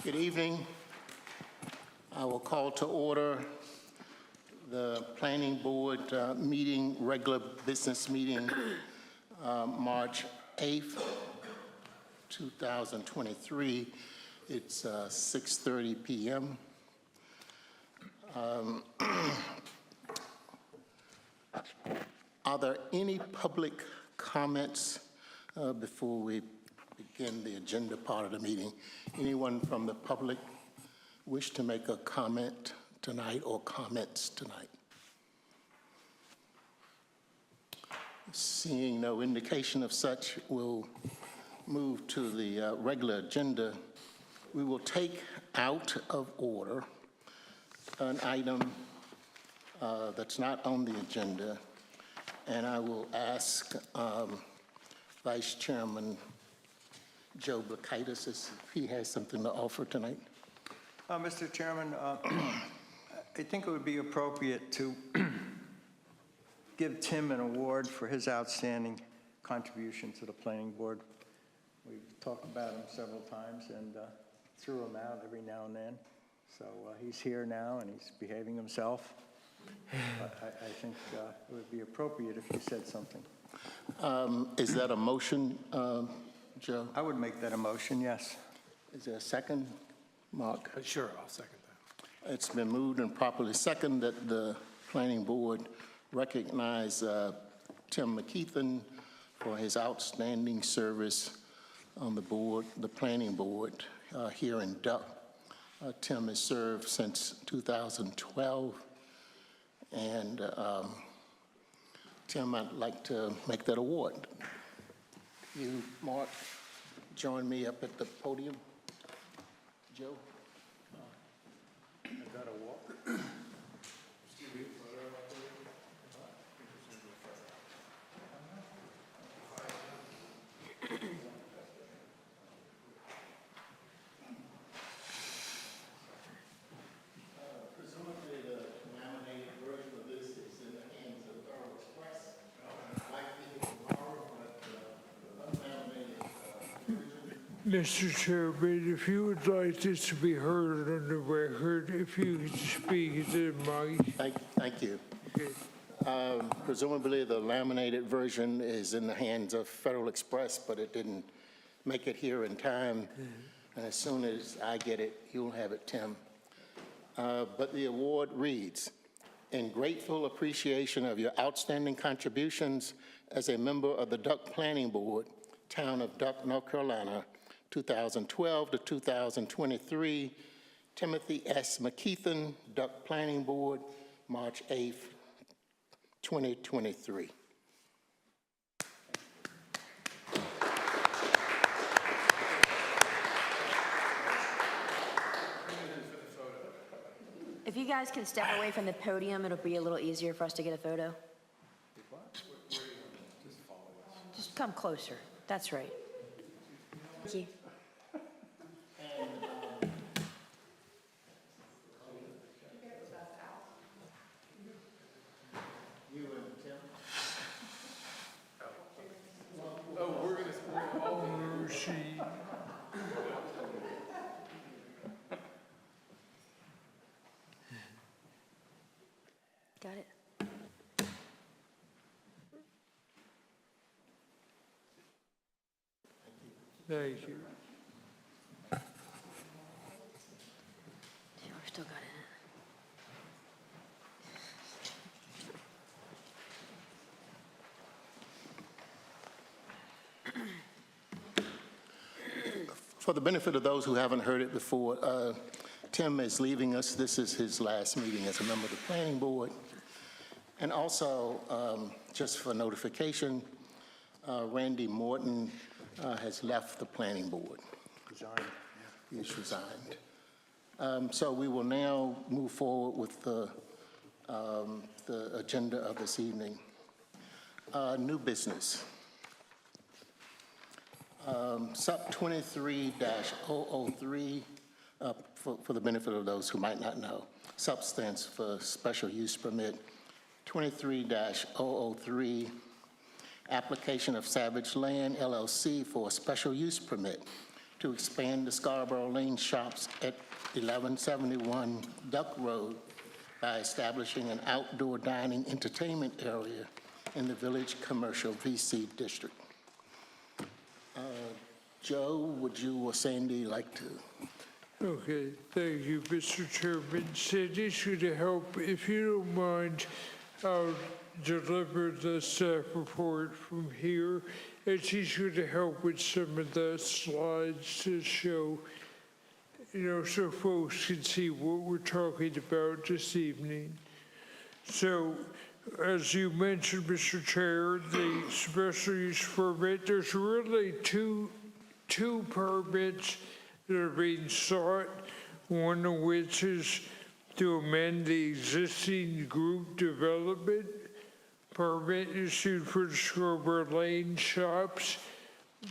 Good evening. I will call to order the Planning Board meeting, regular business meeting, March 8th, 2023. It's 6:30 p.m. Are there any public comments before we begin the agenda part of the meeting? Anyone from the public wish to make a comment tonight or comments tonight? Seeing no indication of such, we'll move to the regular agenda. We will take out of order an item that's not on the agenda, and I will ask Vice Chairman Joe Blakaitis if he has something to offer tonight. Mr. Chairman, I think it would be appropriate to give Tim an award for his outstanding contribution to the Planning Board. We've talked about him several times and threw him out every now and then. So he's here now and he's behaving himself. But I think it would be appropriate if you said something. Is that a motion, Joe? I would make that a motion, yes. Is there a second, Mark? Sure, I'll second that. It's been moved and properly seconded that the Planning Board recognize Tim McKeithen for his outstanding service on the board, the Planning Board here in Duck. Tim has served since 2012, and Tim, I'd like to make that award. You, Mark, join me up at the podium. Joe? I got to walk. Presumably the laminated version of this is in the hands of Federal Express. Likely tomorrow, but the unlaminated version. Mr. Chairman, if you would like this to be heard on the record, if you could speak to the mic. Thank you. Okay. Presumably the laminated version is in the hands of Federal Express, but it didn't make it here in time. And as soon as I get it, you'll have it, Tim. But the award reads, "In grateful appreciation of your outstanding contributions as a member of the Duck Planning Board, Town of Duck, North Carolina, 2012 to 2023, Timothy S. McKeithen, Duck Planning Board, March 8th, 2023. If you guys can step away from the podium, it'll be a little easier for us to get a photo. Just come closer. That's right. Thank you. Got it. Thank you. Yeah, we've still got it. For the benefit of those who haven't heard it before, Tim is leaving us. This is his last meeting as a member of the Planning Board. And also, just for notification, Randy Morton has left the Planning Board. Resigned. He's resigned. So we will now move forward with the agenda of this evening. New business. Sub 23-003, for the benefit of those who might not know, substance for special use permit 23-003, application of Savage Land LLC for a special use permit to expand the Scarborough Lane Shoppes at 1171 Duck Road by establishing an outdoor dining entertainment area in the Village Commercial VC District. Joe, would you or Sandy like to? Okay, thank you, Mr. Chairman. Sandy's going to help. If you don't mind, I'll deliver the staff report from here, and she's going to help with some of the slides to show, so folks can see what we're talking about this evening. So, as you mentioned, Mr. Chair, the special use permit, there's really two permits that are being sought, one of which is to amend the existing group development permit issued for the Scarborough Lane Shoppes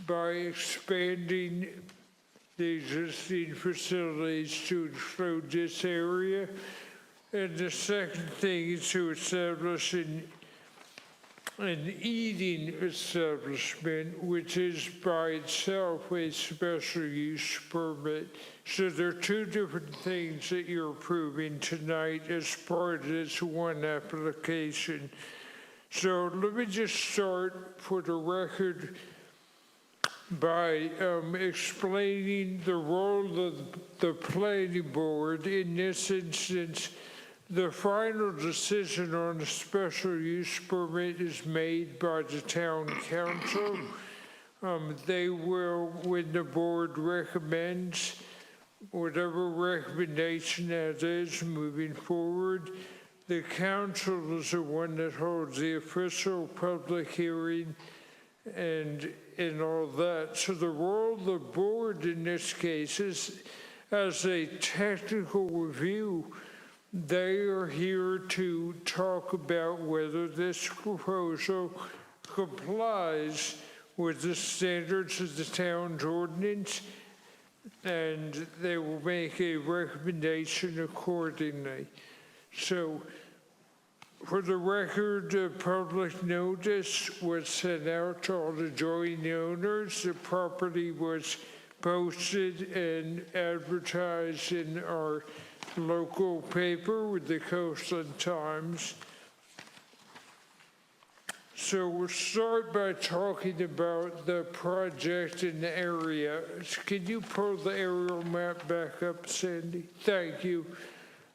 by expanding the existing facilities to include this area. And the second thing is to establish an eating establishment, which is by itself a special use permit. So there are two different things that you're approving tonight as part of this one application. So let me just start for the record by explaining the role of the planning board. In this instance, the final decision on the special use permit is made by the town council. They will, when the board recommends, whatever recommendation that is moving forward, the council is the one that holds the official public hearing and all that. So the role of the board in this case is as a technical review. They are here to talk about whether this proposal complies with the standards of the town's ordinance, and they will make a recommendation accordingly. So, for the record, a public notice was sent out to all the joint owners. The property was posted and advertised in our local paper with the Coastland Times. So we'll start by talking about the project in the area. Can you pull the aerial map back up, Sandy? Thank you.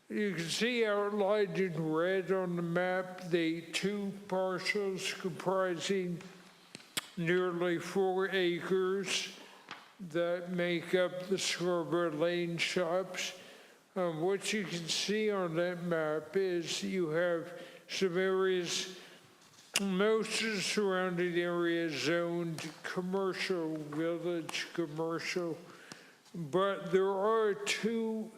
You can see outlined in red on the map the two parcels comprising nearly 4 acres that make up the Scarborough Lane Shoppes. What you can see on that map is you have some areas, most of the surrounding area is zoned commercial, village commercial, but there are 2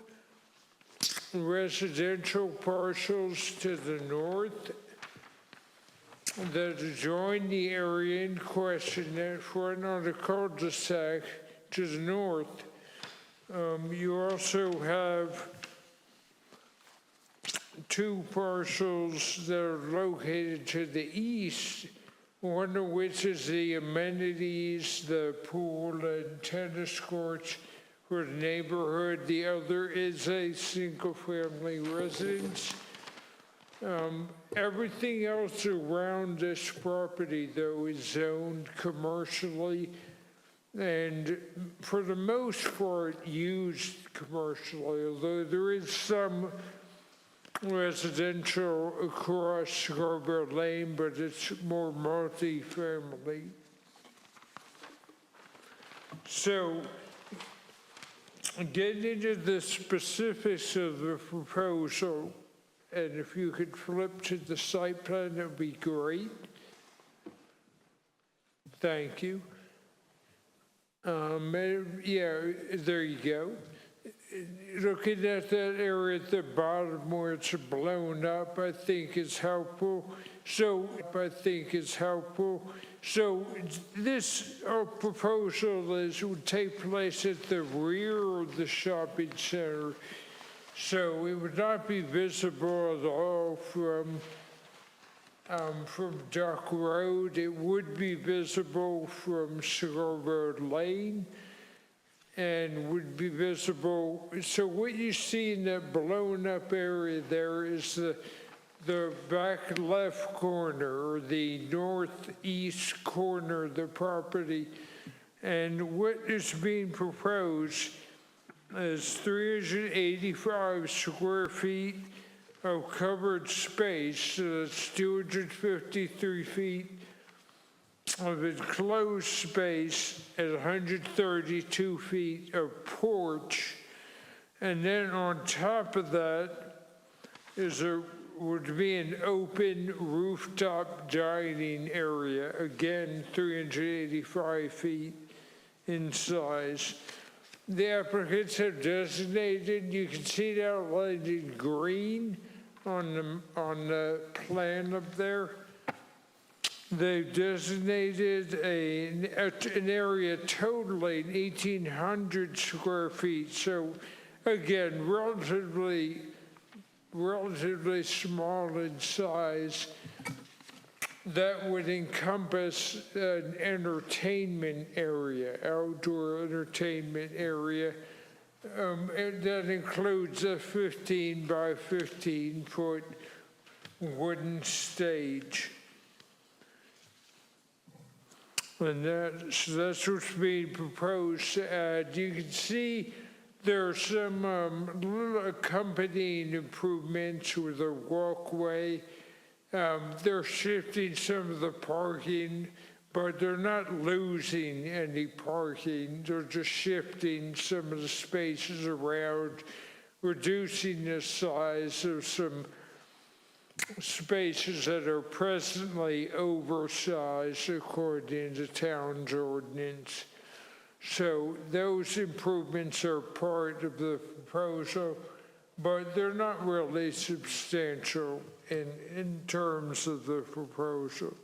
residential parcels to the north that adjoin the area in question that run on the cul-de-sac to the north. You also have 2 parcels that are located to the east, one of which is the amenities, the pool and tennis courts for the neighborhood. The other is a single-family residence. Everything else around this property, though, is zoned commercially, and for the most part used commercially, although there is some residential across Scarborough Lane, but it's more multi-family. So, getting into the specifics of the proposal, and if you could flip to the site plan, that would be great. Thank you. Yeah, there you go. Looking at that area at the bottom where it's blown up, I think is helpful. So this proposal would take place at the rear of the shopping center. So it would not be visible at all from Duck Road. It would be visible from Scarborough Lane. and would be visible. So what you see in that blown up area there is the back left corner, or the northeast corner of the property. And what is being proposed is 385 square feet of covered space, so that's 253 feet of enclosed space and 132 feet of porch. And then on top of that would be an open rooftop dining area, again 385 feet in size. The applicants have designated, you can see it outlined in green on the plan up there. They've designated an area totaling 1,800 square feet. So again, relatively small in size. That would encompass an entertainment area, outdoor entertainment area. And that includes a 15 by 15 foot wooden stage. And that's what's being proposed to add. You can see there are some little accompanying improvements with a walkway. They're shifting some of the parking, but they're not losing any parking. They're just shifting some of the spaces around, reducing the size of some spaces that are presently oversized according to town's ordinance. So those improvements are part of the proposal, but they're not really substantial in terms of the proposal.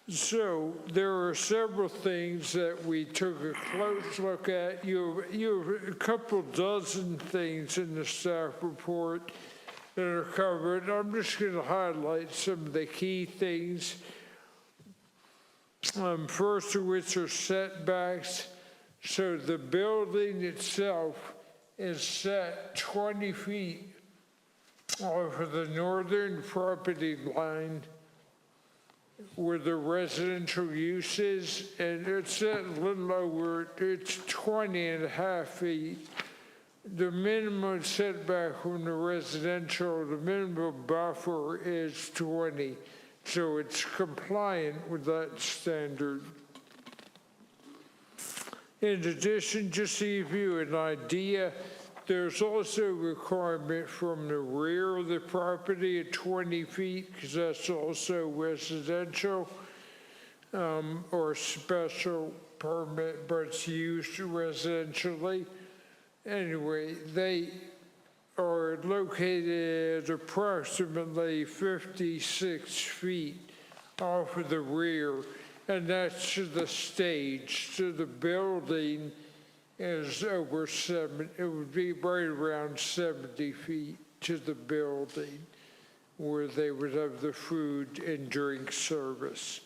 So there are several things that we took a close look at. You have a couple dozen things in the staff report that are covered. I'm just going to highlight some of the key things. First of which are setbacks. So the building itself is set 20 feet off of the northern property line where the residential use is, and it's set a little lower, it's 20.5 feet. The minimum setback from the residential, the minimum buffer is 20, so it's compliant with that standard. In addition, just to give you an idea, there's also a requirement from the rear of the property at 20 feet, because that's also residential or special permit, but it's used residentially. Anyway, they are located approximately 56 feet off of the rear, and that's to the stage. So the building is over 7, it would be right around 70 feet to the building where they would have the food and drink service.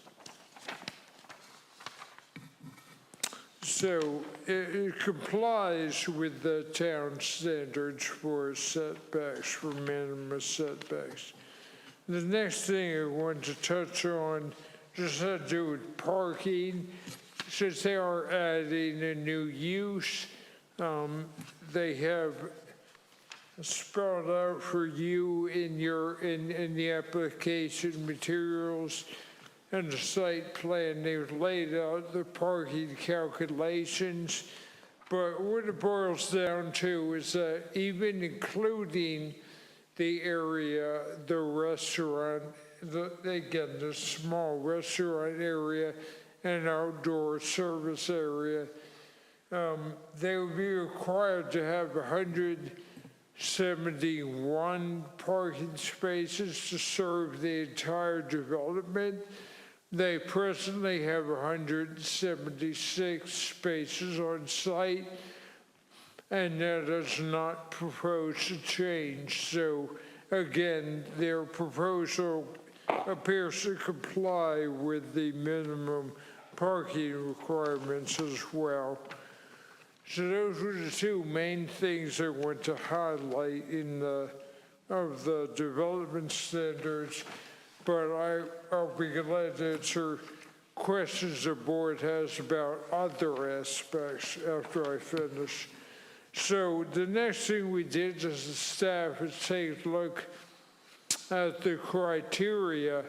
So it complies with the town standards for setbacks, for minimum setbacks. The next thing I want to touch on just had to do with parking. Since they are adding a new use, they have spelled out for you in the application materials and the site plan. They've laid out the parking calculations, but what it boils down to is that even including the area, the restaurant, the small restaurant area and outdoor service area, they would be required to have 171 parking spaces to serve the entire development. They presently have 176 spaces on site, and that is not proposed to change. So again, their proposal appears to comply with the minimum parking requirements as well. So those were the two main things I want to highlight of the development standards, but I'll be glad to answer questions the board has about other aspects after I finish. So the next thing we did as a staff is take a look at the criteria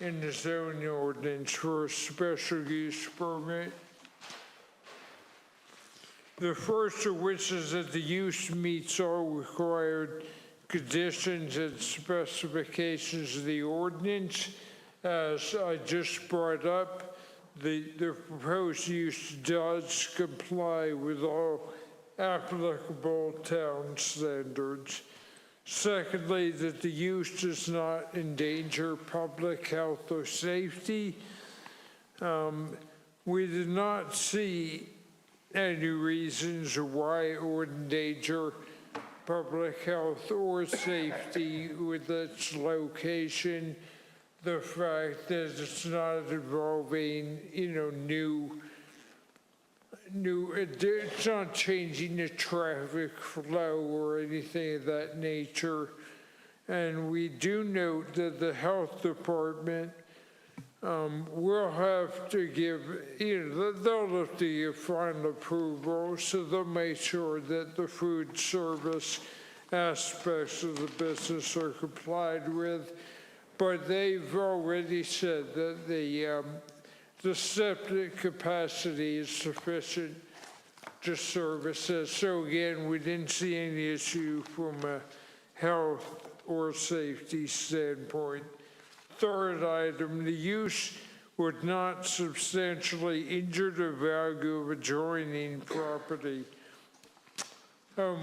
in the zoning ordinance for a special use permit. The first of which is that the use meets all required conditions and specifications of the ordinance. As I just brought up, the proposed use does comply with all applicable town standards. Secondly, that the use does not endanger public health or safety. We did not see any reasons why it would endanger public health or safety with its location. The fact that it's not involving, it's not changing the traffic flow or anything of that nature. And we do note that the health department will have to give, they'll have to give final approval, so they'll make sure that the food service aspects of the business are complied with. But they've already said that the septic capacity is sufficient to service it. So again, we didn't see any issue from a health or safety standpoint. Third item, the use would not substantially injure the value of adjoining property.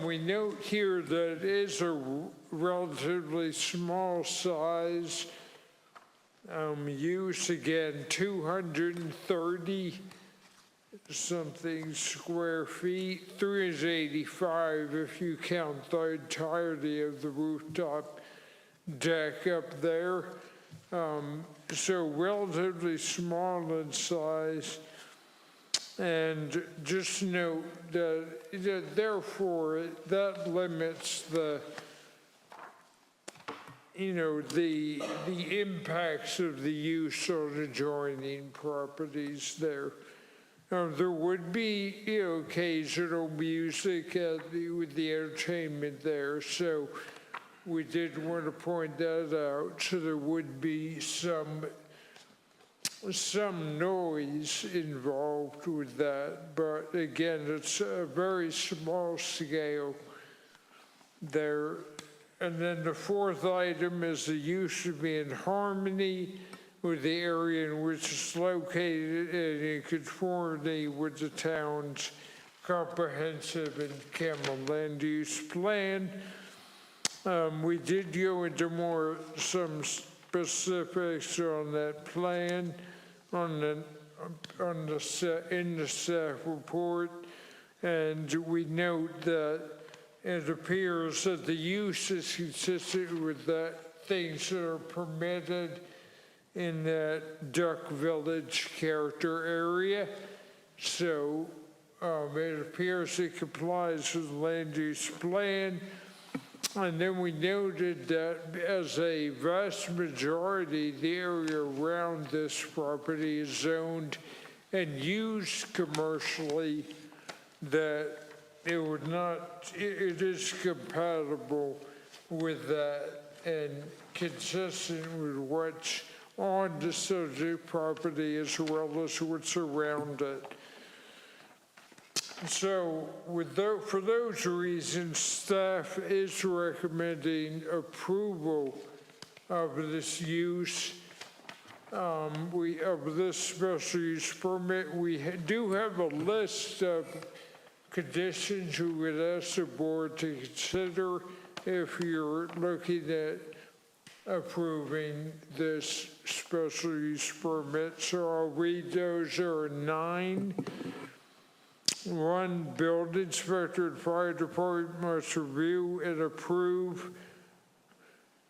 We note here that it is a relatively small size use, again, 230 something square feet, 385 if you count the entirety of the rooftop deck up there. So relatively small in size, and just note that therefore that limits the impacts of the use on adjoining properties there. There would be occasional music with the entertainment there, so we did want to point that out. So there would be some noise involved with that, but again, it's a very small scale there. And then the fourth item is the use should be in harmony with the area in which it's located and in conformity with the town's comprehensive and CAMA land use plan. We did go into some specifics on that plan in the staff report, and we note that it appears that the use is consistent with the things that are permitted in that Duck Village character area. So it appears it complies with the land use plan. And then we noted that as a vast majority, the area around this property is zoned and used commercially, that it is compatible with that and consistent with what's on the subject property as well as what's around it. So for those reasons, staff is recommending approval of this use, of this special use permit. We do have a list of conditions we would ask the board to consider if you're looking at approving this special use permit. So I'll read those. There are 9. 1, building inspector and fire department must review and approve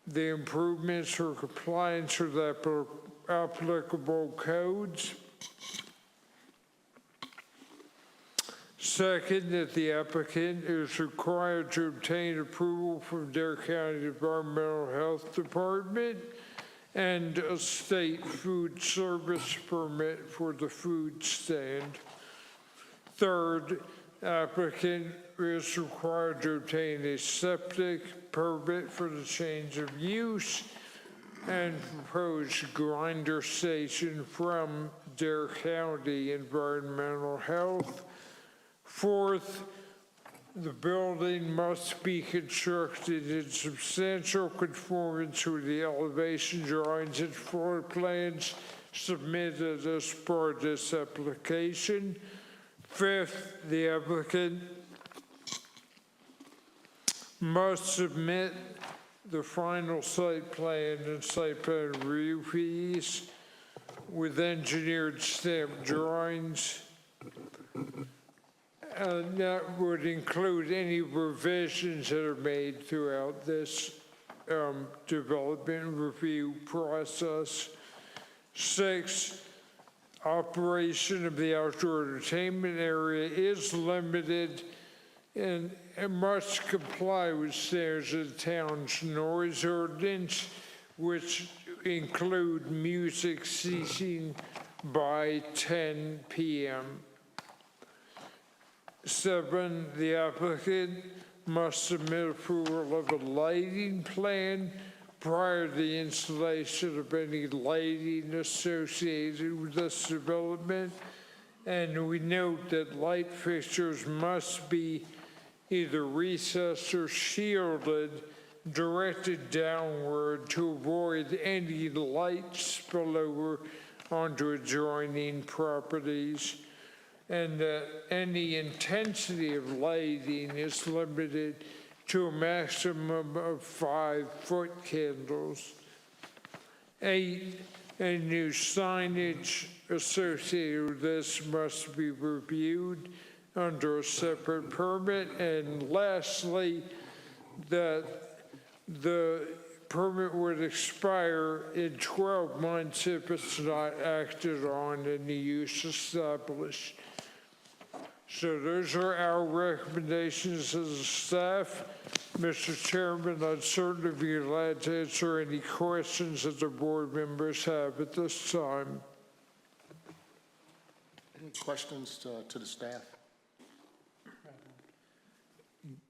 the improvements for compliance with applicable codes. Second, that the applicant is required to obtain approval from Dare County Environmental Health Department and a state food service permit for the food stand. Third, applicant is required to obtain a septic permit for the change of use and proposed grinder station from Dare County Environmental Health. Fourth, the building must be constructed in substantial conformance with the elevation drawings and floor plans submitted as part of this application. Fifth, the applicant must submit the final site plan and site plan review fees with engineered stamped drawings. And that would include any revisions that are made throughout this development review process. Six, operation of the outdoor entertainment area is limited and must comply with standards of the town's noise ordinance, which include music ceasing by 10 p.m. 7, the applicant must submit approval of a lighting plan prior to the installation of any lighting associated with this development. And we note that light fixtures must be either recessed or shielded, directed downward to avoid any light spillover onto adjoining properties, and that any intensity of lighting is limited to a maximum of 5-foot candles. 8, any new signage associated with this must be reviewed under a separate permit. And lastly, that the permit would expire in 12 months if it's not acted on and the use established. So those are our recommendations as a staff. Mr. Chairman, I'd certainly be glad to answer any questions that the board members have at this time. Any questions to the staff?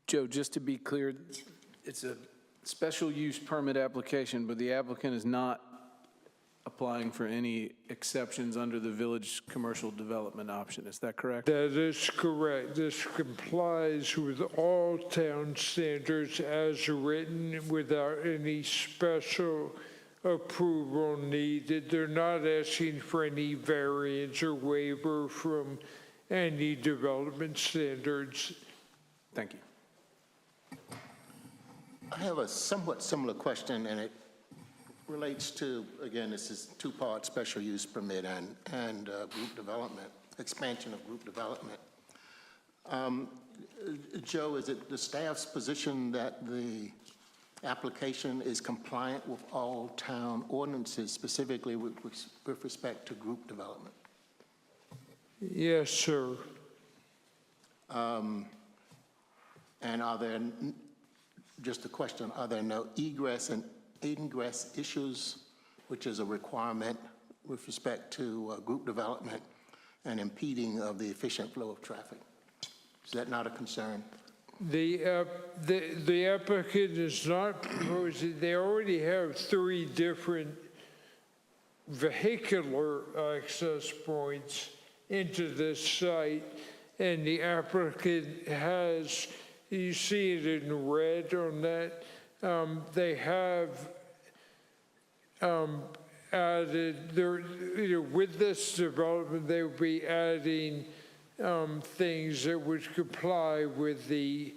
Joe, just to be clear, it's a special use permit application, but the applicant is not applying for any exceptions under the village commercial development option. Is that correct? That is correct. This complies with all town standards as written without any special approval needed. They're not asking for any variance or waiver from any development standards. Thank you. I have a somewhat similar question, and it relates to, again, this is two-part special use permit and group development, expansion of group development. Joe, is it the staff's position that the application is compliant with all town ordinances, specifically with respect to group development? Yes, sir. And are there, just a question, are there no egress and ingress issues, which is a requirement with respect to group development and impeding of the efficient flow of traffic? Is that not a concern? The applicant is not proposing, they already have 3 different vehicular access points into this site, and the applicant has, you see it in red on that, they have added, with this development, they will be adding things that would comply with the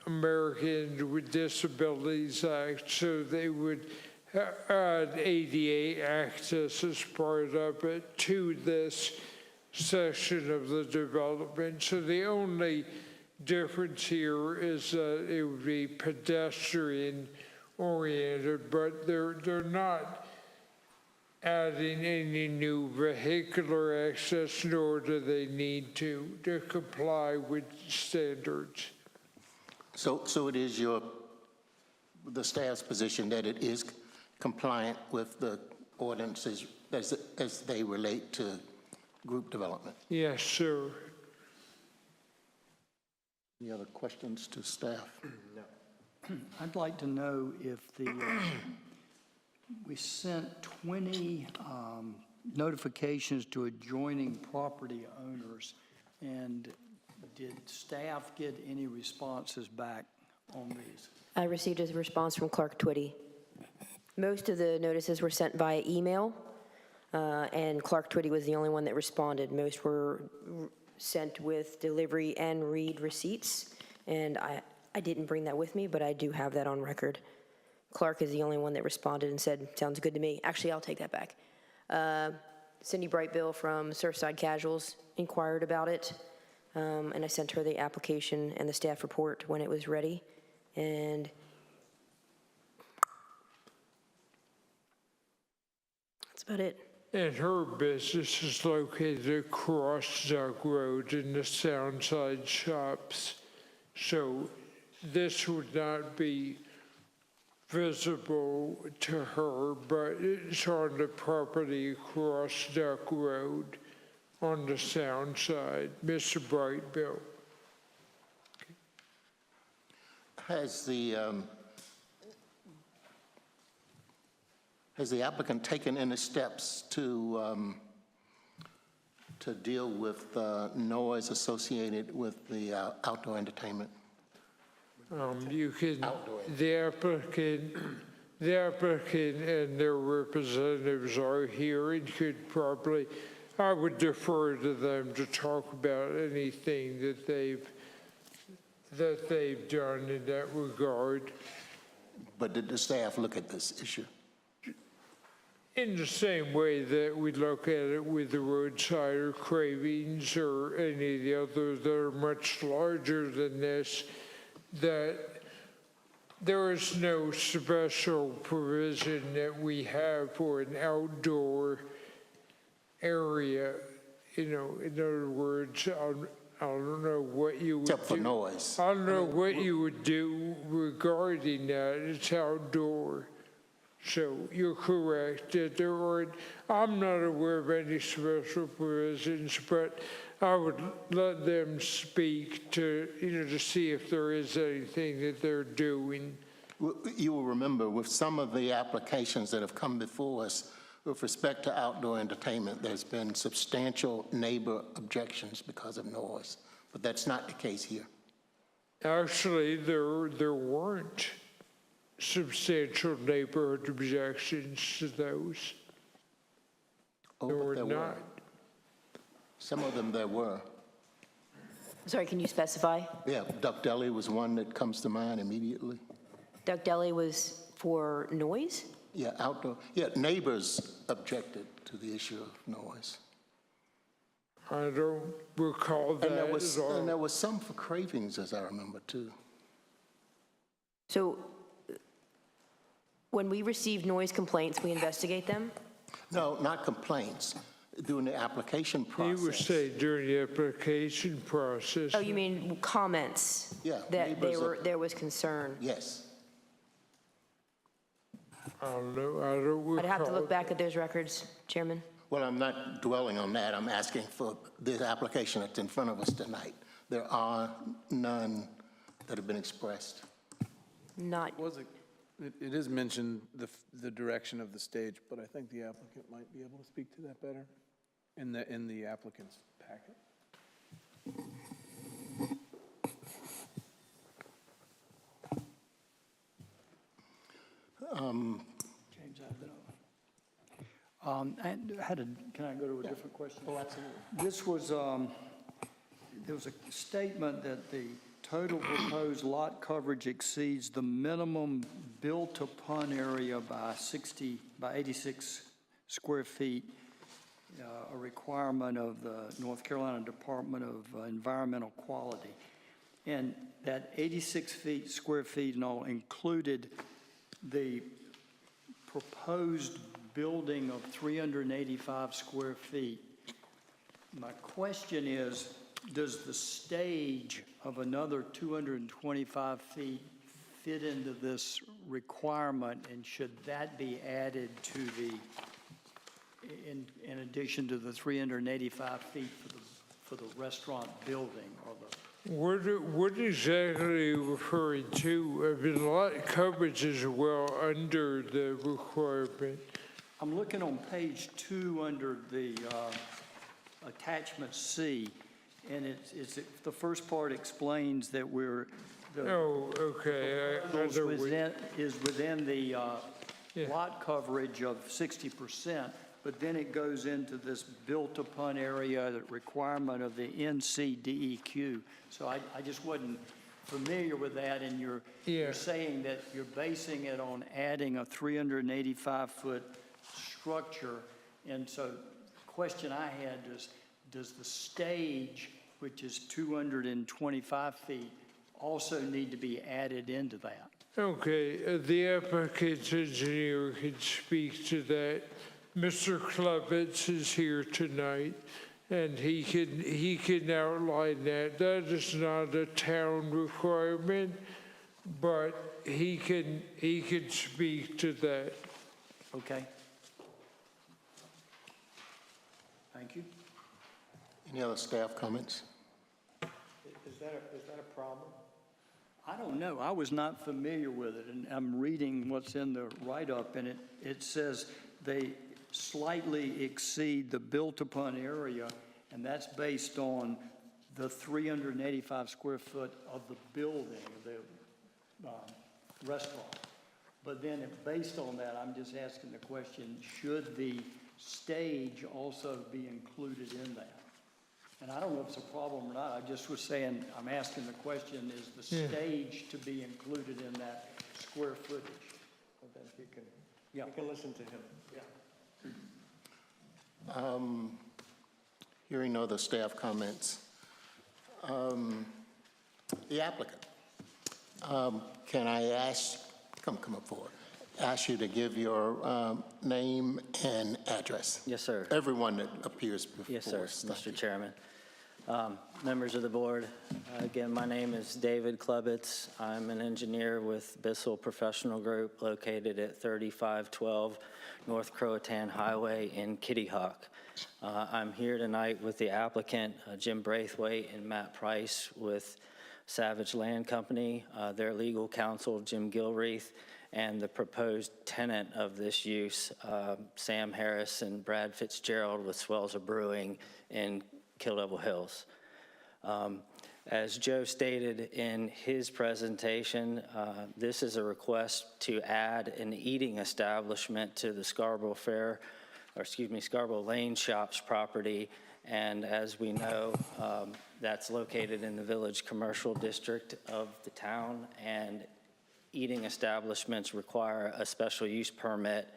American with Disabilities Act. So they would add ADA access as part of it to this section of the development. So the only difference here is that it would be pedestrian oriented, but they're not adding any new vehicular access, nor do they need to comply with standards. So it is the staff's position that it is compliant with the ordinances as they relate to group development? Yes, sir. Any other questions to staff? I'd like to know if we sent 20 notifications to adjoining property owners, and did staff get any responses back on these? I received a response from Clark Twitty. Most of the notices were sent via email, and Clark Twitty was the only one that responded. Most were sent with delivery and read receipts, and I didn't bring that with me, but I do have that on record. Clark is the only one that responded and said, sounds good to me. Actually, I'll take that back. Cindy Brightbill from Surfside Casuals inquired about it, and I sent her the application and the staff report when it was ready. And that's about it. And her business is located across Duck Road in the Soundside Shops. So this would not be visible to her, but it's on the property across Duck Road on the Sound side. Mr. Brightbill. Has the applicant taken any steps to deal with noise associated with the outdoor entertainment? You can, Outdoor. the applicant and their representatives are here and could probably, I would defer to them to talk about anything that they've done in that regard. But did the staff look at this issue? In the same way that we look at it with the roadside or cravings or any of the others that are much larger than this, that there is no special provision that we have for an outdoor area. You know, in other words, I don't know what you would do. Except for noise. I don't know what you would do regarding that. It's outdoor. So you're correct that there are, I'm not aware of any special provisions, but I would let them speak to, to see if there is anything that they're doing. You will remember with some of the applications that have come before us with respect to outdoor entertainment, there's been substantial neighbor objections because of noise, but that's not the case here. Actually, there weren't substantial neighborhood objections to those. Oh, There but were there not. were. Some of them there were. Sorry, can you specify? Yeah, Duck Deli was one that comes to mind immediately. Duck Deli was for noise? Yeah, outdoor. Yeah, neighbors objected to the issue of noise. I don't recall that And there at all. and there was some for cravings, as I remember, too. So when we receive noise complaints, we investigate them? No, not complaints, during the application He process. was saying during the application process. Oh, you mean comments? Yeah, That neighbors there was concern? Yes. I don't know, I don't recall. I'd have to look back at those records, Chairman. Well, I'm not dwelling on that. I'm asking for this application that's in front of us tonight. There are none that have been expressed. Not, It is mentioned, the direction of the stage, but I think the applicant might be able to speak to that better in the applicant's packet. James, can I go to a different question? Oh, absolutely. This was, there was a statement that the total proposed lot coverage exceeds the minimum built-upon area by 86 square feet, a requirement of the North Carolina Department of Environmental Quality. And that 86 square feet and all included the proposed building of 385 square feet. My question is, does the stage of another 225 feet fit into this requirement, and should that be added to the, in addition to the 385 feet for the restaurant building or the? What exactly are you referring to? I mean, lot coverage is well under the requirement. I'm looking on page 2 under the attachment C, and the first part explains that Oh, okay. is within the Yeah. lot coverage of 60%, but then it goes into this built-upon area, the requirement of the NCDEQ. So I just wasn't familiar with that, and you're saying that you're basing it on adding a 385-foot structure. And so the question I had is, does the stage, which is 225 feet, also need to be added into that? Okay, the applicant's engineer can speak to that. Mr. Klebitz is here tonight, and he can outline that. That is not a town requirement, but he can speak to that. Okay. Thank you. Any other staff comments? Is that a problem? I don't know. I was not familiar with it, and I'm reading what's in the write-up, and it says they slightly exceed the built-upon area, and that's based on the 385 square foot of the building, the restaurant. But then based on that, I'm just asking the question, should the stage also be included in that? And I don't know if it's a problem or not. I just was saying, I'm asking the question, is the stage to be included in that square footage? Well, then you can listen to him. Yeah. Hearing no other staff comments. The applicant, can I ask, come up forward, ask you to give your name and address? Yes, sir. Everyone that appears before Yes, sir, us. Thank Mr. you. Chairman. Members of the board, again, my name is David Klebitz. I'm an engineer with Bissell Professional Group located at 3512 North Croatan Highway in Kitty Hawk. I'm here tonight with the applicant, Jim Braithwaite and Matt Price with Savage Land Company, their legal counsel, Jim Gilreath, and the proposed tenant of this use, Sam Harris and Brad Fitzgerald with Swells Brewing in Kill Devil Hills. As Joe stated in his presentation, this is a request to add an eating establishment to the Scarborough Lane Shoppes property. And as we know, that's located in the Village Commercial District of the town, and eating establishments require a special use permit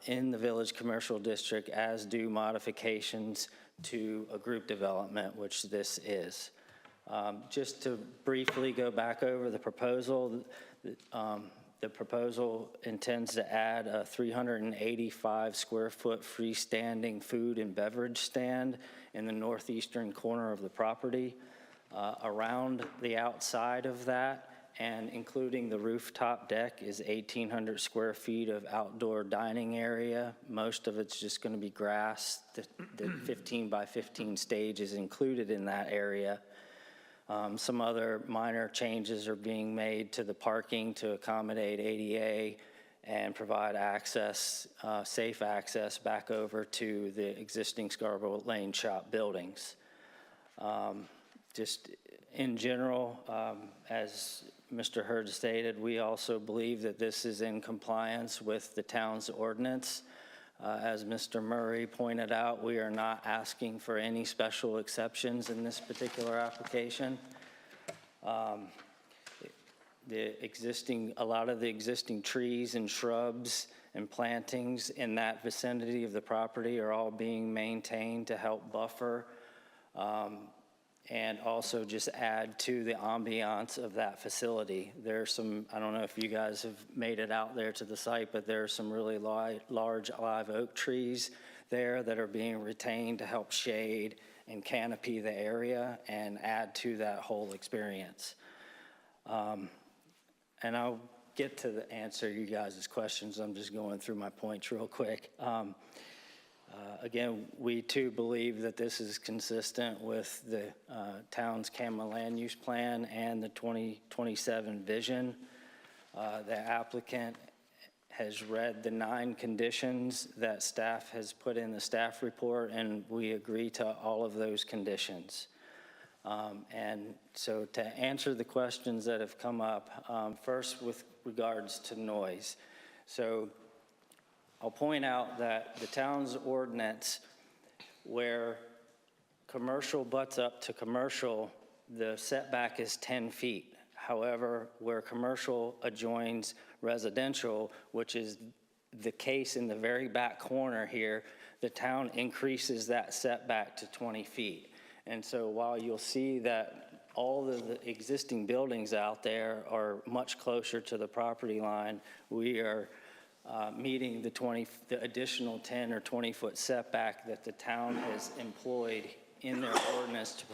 in the Village Commercial District, as do modifications to a group development, which this is. Just to briefly go back over the proposal intends to add a 385 square foot freestanding food and beverage stand in the northeastern corner of the property. Around the outside of that, and including the rooftop deck, is 1,800 square feet of outdoor dining area. Most of it's just going to be grass. The 15 by 15 stage is included in that area. Some other minor changes are being made to the parking to accommodate ADA and provide access, safe access back over to the existing Scarborough Lane Shoppes buildings. Just in general, as Mr. Hurd stated, we also believe that this is in compliance with the town's ordinance. As Mr. Murray pointed out, we are not asking for any special exceptions in this particular application. A lot of the existing trees and shrubs and plantings in that vicinity of the property are all being maintained to help buffer and also just add to the ambiance of that facility. There's some, I don't know if you guys have made it out there to the site, but there are some really large live oak trees there that are being retained to help shade and canopy the area and add to that whole experience. And I'll get to the answer you guys' questions. I'm just going through my points real quick. Again, we too believe that this is consistent with the town's CAMA land use plan and the 2027 vision. The applicant has read the 9 conditions that staff has put in the staff report, and we agree to all of those conditions. And so to answer the questions that have come up, first with regards to noise. So I'll point out that the town's ordinance, where commercial butts up to commercial, the setback is 10 feet. However, where commercial adjoins residential, which is the case in the very back corner here, the town increases that setback to 20 feet. And so while you'll see that all of the existing buildings out there are much closer to the property line, we are meeting the additional 10 or 20-foot setback that the town has employed in their ordinance to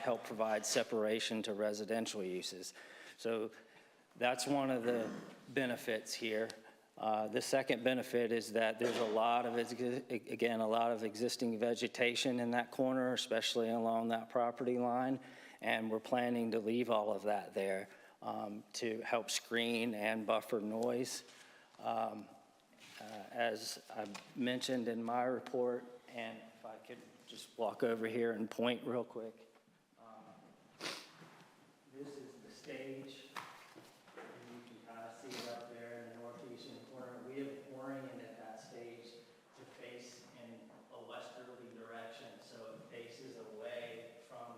help provide separation to residential uses. So that's one of the benefits here. The second benefit is that there's a lot of existing vegetation in that corner, especially along that property line, and we're planning to leave all of that there to help screen and buffer noise. As I mentioned in my report, and if I could just walk over here and point real quick. This is the stage. And you can kind of see it up there in the northeastern corner. We have oriented that stage to face in a westerly direction, so it faces away from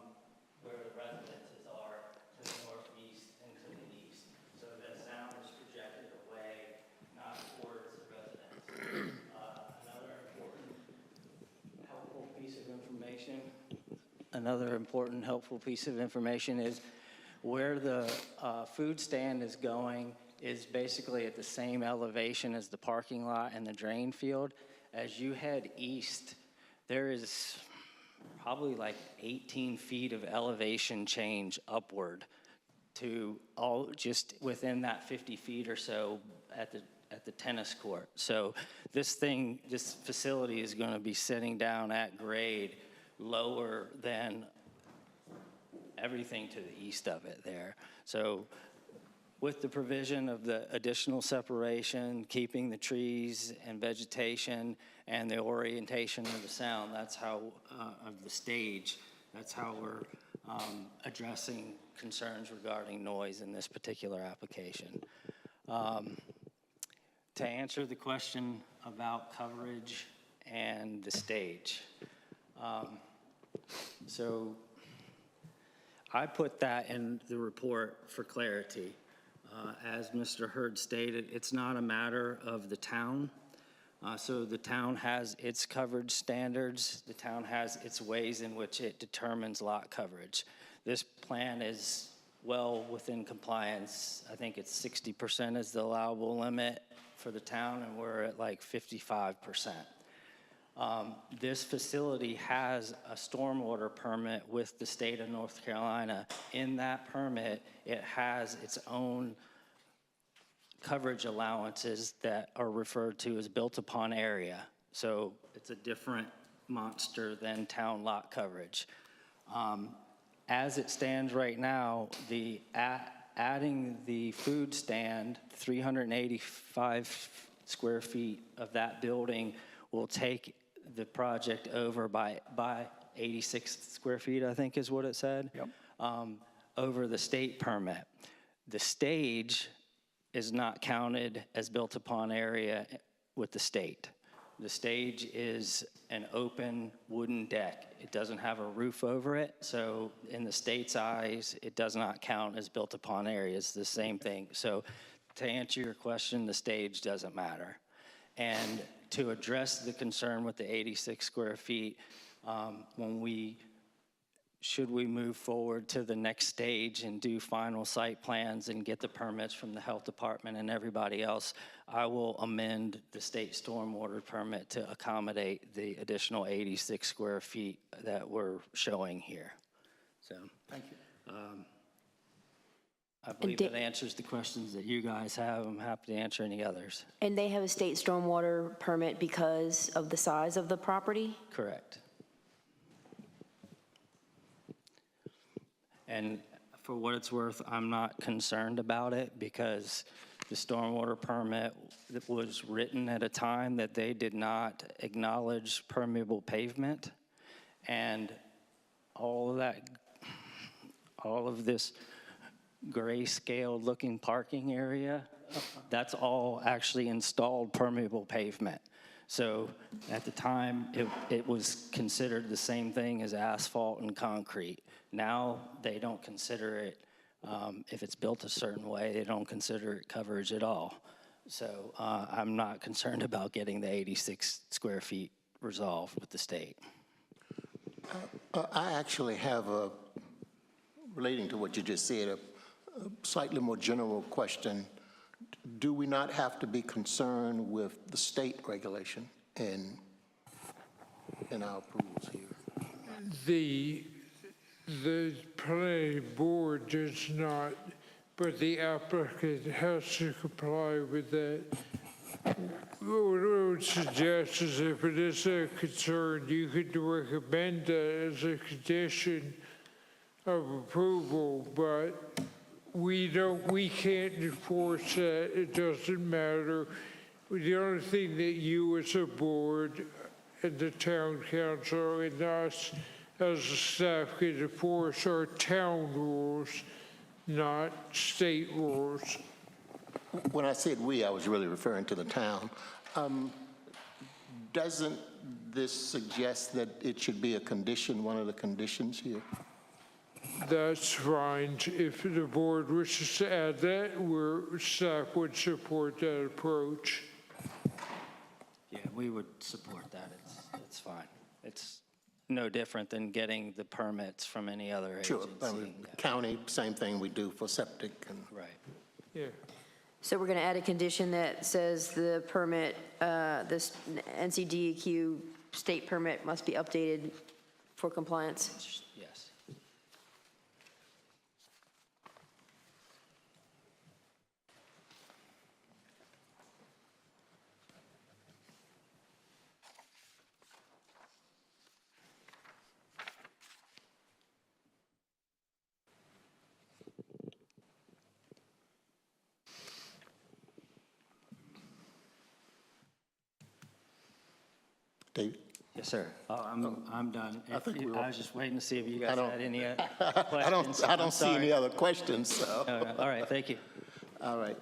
where the residences are to the northeast and to the east. So that sound is projected away, not towards the residents. Another important helpful piece of information is where the food stand is going is basically at the same elevation as the parking lot and the drain field. As you head east, there is probably like 18 feet of elevation change upward to all just within that 50 feet or so at the tennis court. So this facility is going to be sitting down at grade lower than everything to the east of it there. So with the provision of the additional separation, keeping the trees and vegetation and the orientation of the sound, that's how, of the stage, that's how we're addressing concerns regarding noise in this particular application. To answer the question about coverage and the stage. So I put that in the report for clarity. As Mr. Hurd stated, it's not a matter of the town. So the town has its coverage standards. The town has its ways in which it determines lot coverage. This plan is well within compliance. I think it's 60% is the allowable limit for the town, and we're at like 55%. This facility has a stormwater permit with the state of North Carolina. In that permit, it has its own coverage allowances that are referred to as built upon area. So it's a different monster than town lot coverage. As it stands right now, adding the food stand, 385 square feet of that building will take the project over by 86 square feet, I think is what it said. Yep. Over the state permit. The stage is not counted as built upon area with the state. The stage is an open wooden deck. It doesn't have a roof over it, so in the state's eyes, it does not count as built upon area. It's the same thing. So to answer your question, the stage doesn't matter. And to address the concern with the 86 square feet, when we should we move forward to the next stage and do final site plans and get the permits from the health department and everybody else, I will amend the state stormwater permit to accommodate the additional 86 square feet that we're showing here. So, Thank you. I believe that answers the questions that you guys have. I'm happy to answer any others. And they have a state stormwater permit because of the size of the property? Correct. And for what it's worth, I'm not concerned about it because the stormwater permit was written at a time that they did not acknowledge permeable pavement. And all of this grayscale looking parking area, that's all actually installed permeable pavement. So at the time, it was considered the same thing as asphalt and concrete. Now, they don't consider it, if it's built a certain way, they don't consider it coverage at all. So I'm not concerned about getting the 86 square feet resolved with the state. I actually have relating to what you just said, a slightly more general question. Do we not have to be concerned with the state regulation in our approvals here? The planning board does not, but the applicant has to comply with that. What I would suggest is if it is a concern, you could recommend that as a condition of approval, but we can't enforce that. It doesn't matter. The only thing that you as a board and the town council and us as a staff can enforce are town rules, not state rules. When I said we, I was really referring to the town. Doesn't this suggest that it should be a condition, one of the conditions here? That's fine. If the board wishes to add that, staff would support that approach. Yeah, we would support that. It's fine. It's no different than getting the permits from any other agency. Sure. County, same thing we do for septic. Right. Yeah. So we're going to add a condition that says the permit, this NCDEQ state permit must be updated for compliance. Yes. David? Yes, sir. I'm done. I think we I was just waiting to see if you guys had any questions. I don't see any other questions, so. No. All right, thank you. All right.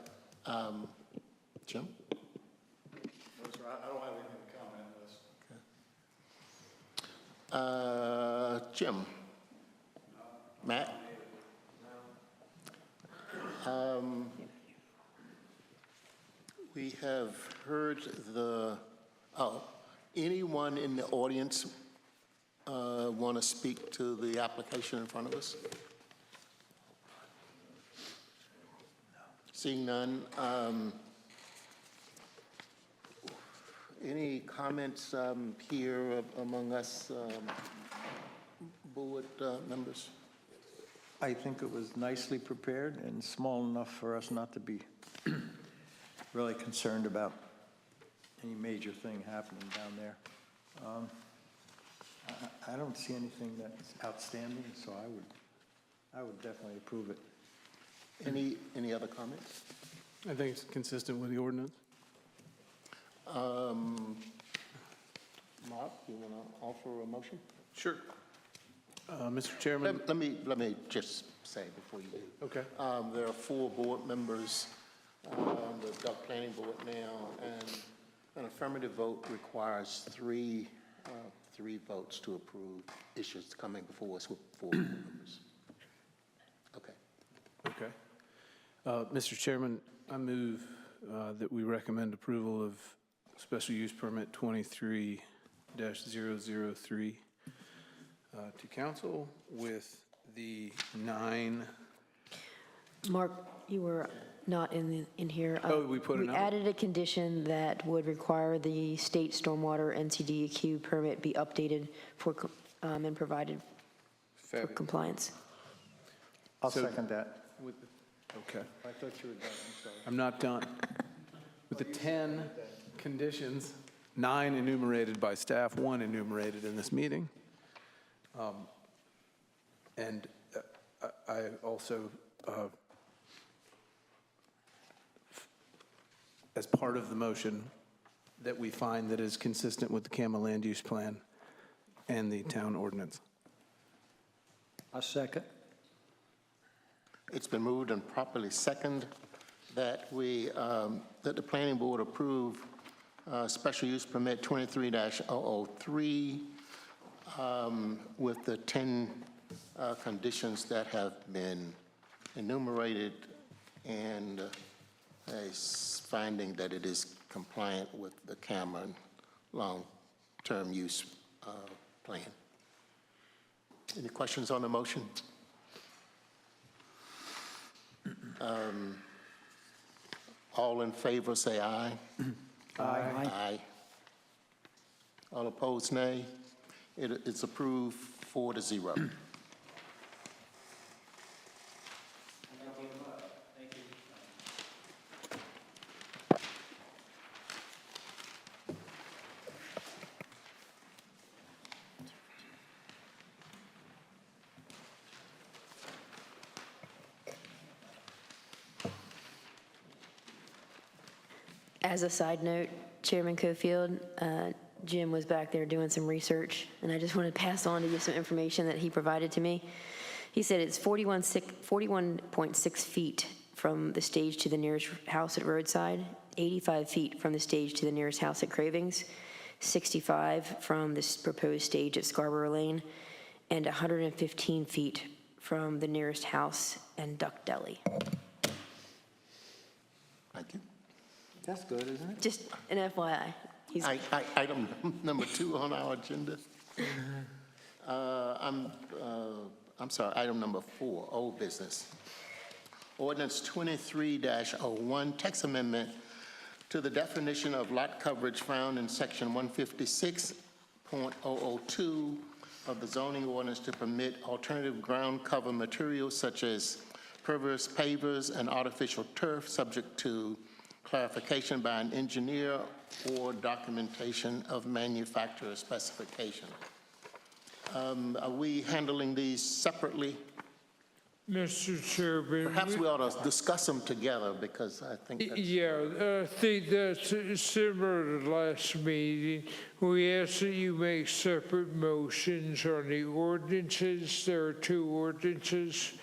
Jim? No, sir, I don't have anything to comment on this. Jim? Matt? We have heard anyone in the audience want to speak to the application in front of us? Seeing none. Any comments here among us board members? I think it was nicely prepared and small enough for us not to be really concerned about any major thing happening down there. I don't see anything that's outstanding, so I would definitely approve it. Any other comments? I think it's consistent with the ordinance. Mark, you want to offer a motion? Sure. Mr. Chairman. Let me just say before you do. Okay. There are 4 board members on the Duck Planning Board now, and an affirmative vote requires 3 votes to approve issues coming before us with 4 board members. Okay. Okay. Mr. Chairman, I move that we recommend approval of special use permit 23-003 to council with the 9. Mark, you were not in here. Oh, we put a number? We added a condition that would require the state stormwater NCDEQ permit be updated and provided for Fabulous. compliance. I'll So- second that. Okay. I thought you were done, I'm sorry. I'm not done. With the 10 conditions, 9 enumerated by staff, 1 enumerated in this meeting. And I also, as part of the motion, that we find that is consistent with the CAMA land use plan and the town ordinance. I second. It's been moved and properly second that that the planning board approve special use permit 23-003 with the 10 conditions that have been enumerated and a finding that it is compliant with the CAMA long-term use plan. Any questions on the motion? All in favor, say aye. Aye. All opposed, nay. It's approved 4-0. As a side note, Chairman Cofield, Jim was back there doing some research, and I just want to pass on to you some information that he provided to me. He said it's 41.6 feet from the stage to the nearest house at Roadside, 85 feet from the stage to the nearest house at Cravings, 65 from this proposed stage at Scarborough Lane, and 115 feet from the nearest house and Duck Deli. Thank you. That's good, isn't it? Just an FYI. He's Item number 2 on our agenda. I'm sorry, item number 4, old business. Ordinance 23-01, text amendment to the definition of lot coverage found in section 156.002 of the zoning ordinance to permit alternative ground cover materials such as pervious pavers and artificial turf, subject to clarification by an engineer or documentation of manufacturer specification. Are we handling these separately? Mr. Chairman. Perhaps we ought to discuss them together because I think that's... Yeah, I think that's similar to last meeting. We ask that you make separate motions on the ordinances. There are 2 ordinances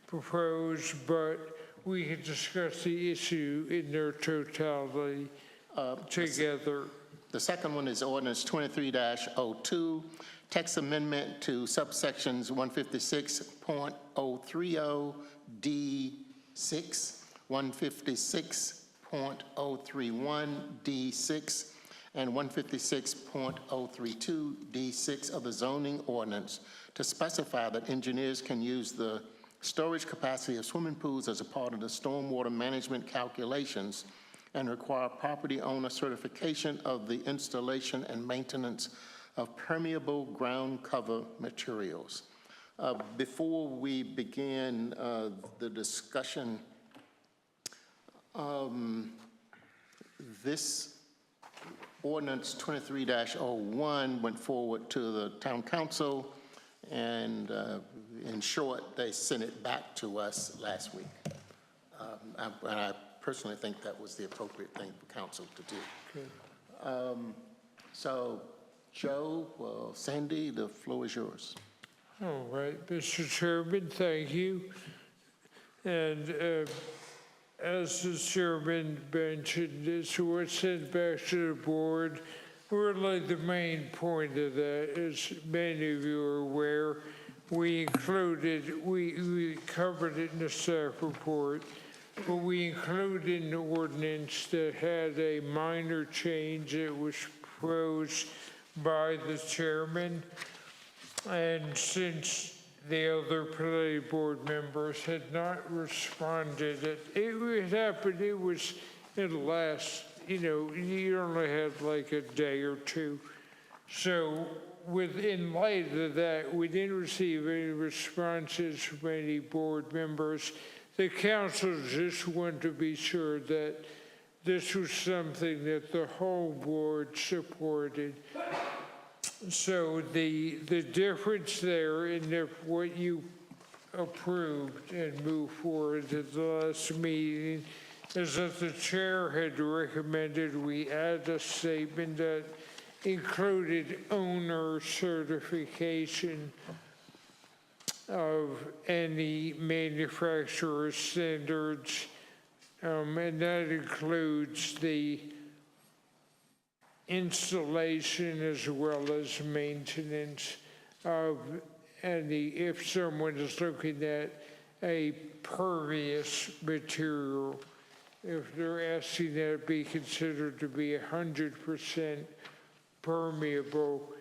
proposed, but we can discuss the issue in their totality together. The second one is ordinance 23-02, text amendment to subsections 156.030 D6, 156.031 D6, and 156.032 D6 of the zoning ordinance to specify that engineers can use the storage capacity of swimming pools as a part of the stormwater management calculations and require property owner certification of the installation and maintenance of permeable ground cover materials. Before we begin the discussion, this ordinance 23-01 went forward to the town council, and in short, they sent it back to us last week. And I personally think that was the appropriate thing for council to do. So, Joe, Sandy, the floor is yours. All right, Mr. Chairman, thank you. And as the chairman mentioned, this was sent back to the board. Really, the main point of that, as many of you are aware, we covered it in the staff report, but we included an ordinance that had a minor change that was proposed by the chairman. And since the other planning board members had not responded, it happened, it was in the last, you only had like a day or two. So in light of that, we didn't receive any responses from any board members. The council just wanted to be sure that this was something that the whole board supported. So the difference there in what you approved and moved forward at the last meeting is that the chair had recommended we add a statement that included owner certification of any manufacturer standards, and that includes the installation as well as maintenance of any, if someone is looking at a pervious material, if they're asking that it be considered to be 100% permeable,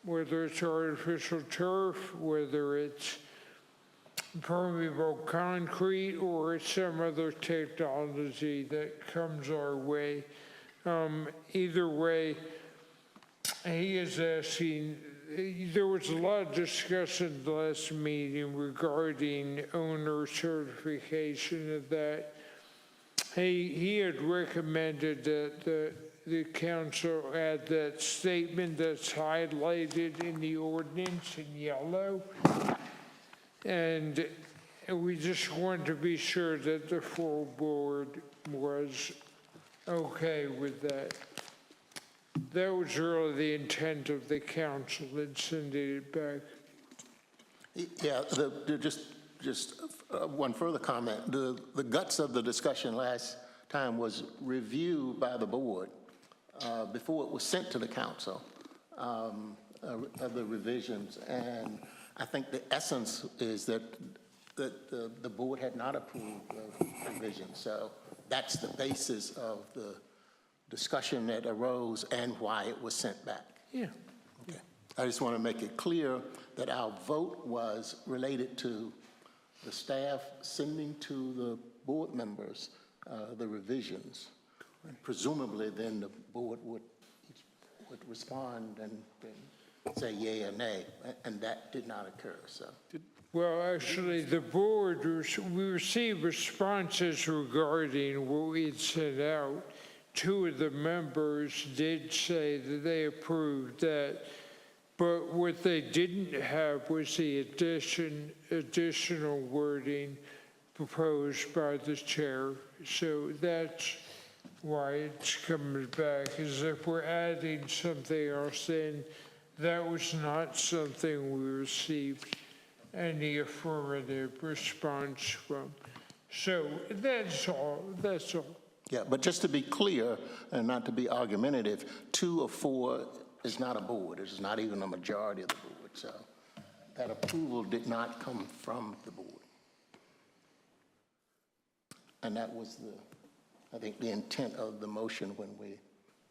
whether it's artificial turf, whether it's permeable concrete, or it's some other technology that comes our way. Either way, he is asking, there was a lot of discussion at the last meeting regarding owner certification of that. He had recommended that the council add that statement that's highlighted in the ordinance in yellow. And we just wanted to be sure that the full board was okay with that. That was really the intent of the council in sending it back. Yeah, just one further comment. The guts of the discussion last time was reviewed by the board before it was sent to the council of the revisions. And I think the essence is that the board had not approved the revisions. So that's the basis of the discussion that arose and why it was sent back. Yeah. Okay. I just want to make it clear that our vote was related to the staff sending to the board members the revisions. Presumably then the board would respond and say yay or nay, and that did not occur, so. Well, actually, the board, we received responses regarding what we had sent out. Two of the members did say that they approved that, but what they didn't have was the additional wording proposed by the chair. So that's why it's coming back, is if we're adding something else in, that was not something we received any affirmative response from. So that's all. Yeah, but just to be clear and not to be argumentative, 2 or 4 is not a board. It's not even a majority of the board. So that approval did not come from the board. And that was I think the intent of the motion when we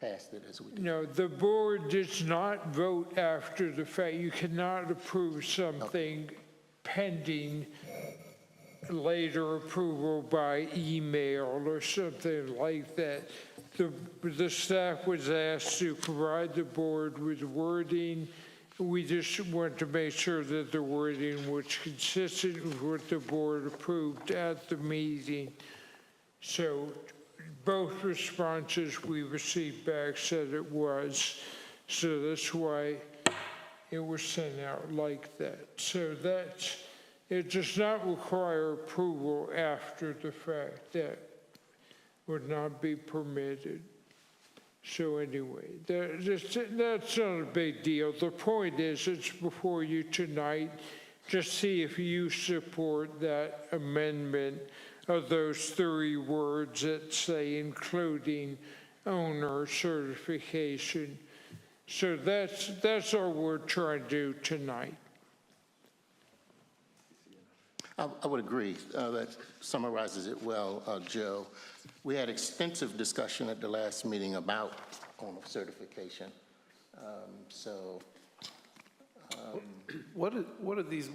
passed it as we did. No, the board does not vote after the fact. You cannot approve something pending later approval by email or something like that. The staff was asked to provide the board with wording. We just want to make sure that the wording was consistent with what the board approved at the meeting. So both responses we received back said it was. So that's why it was sent out like that. So it does not require approval after the fact. That would not be permitted. So anyway, that's not a big deal. The point is, it's before you tonight. Just see if you support that amendment of those 3 words that say including owner certification. So that's all we're trying to do tonight. I would agree. That summarizes it well, Joe. We had extensive discussion at the last meeting about owner certification. So What are these,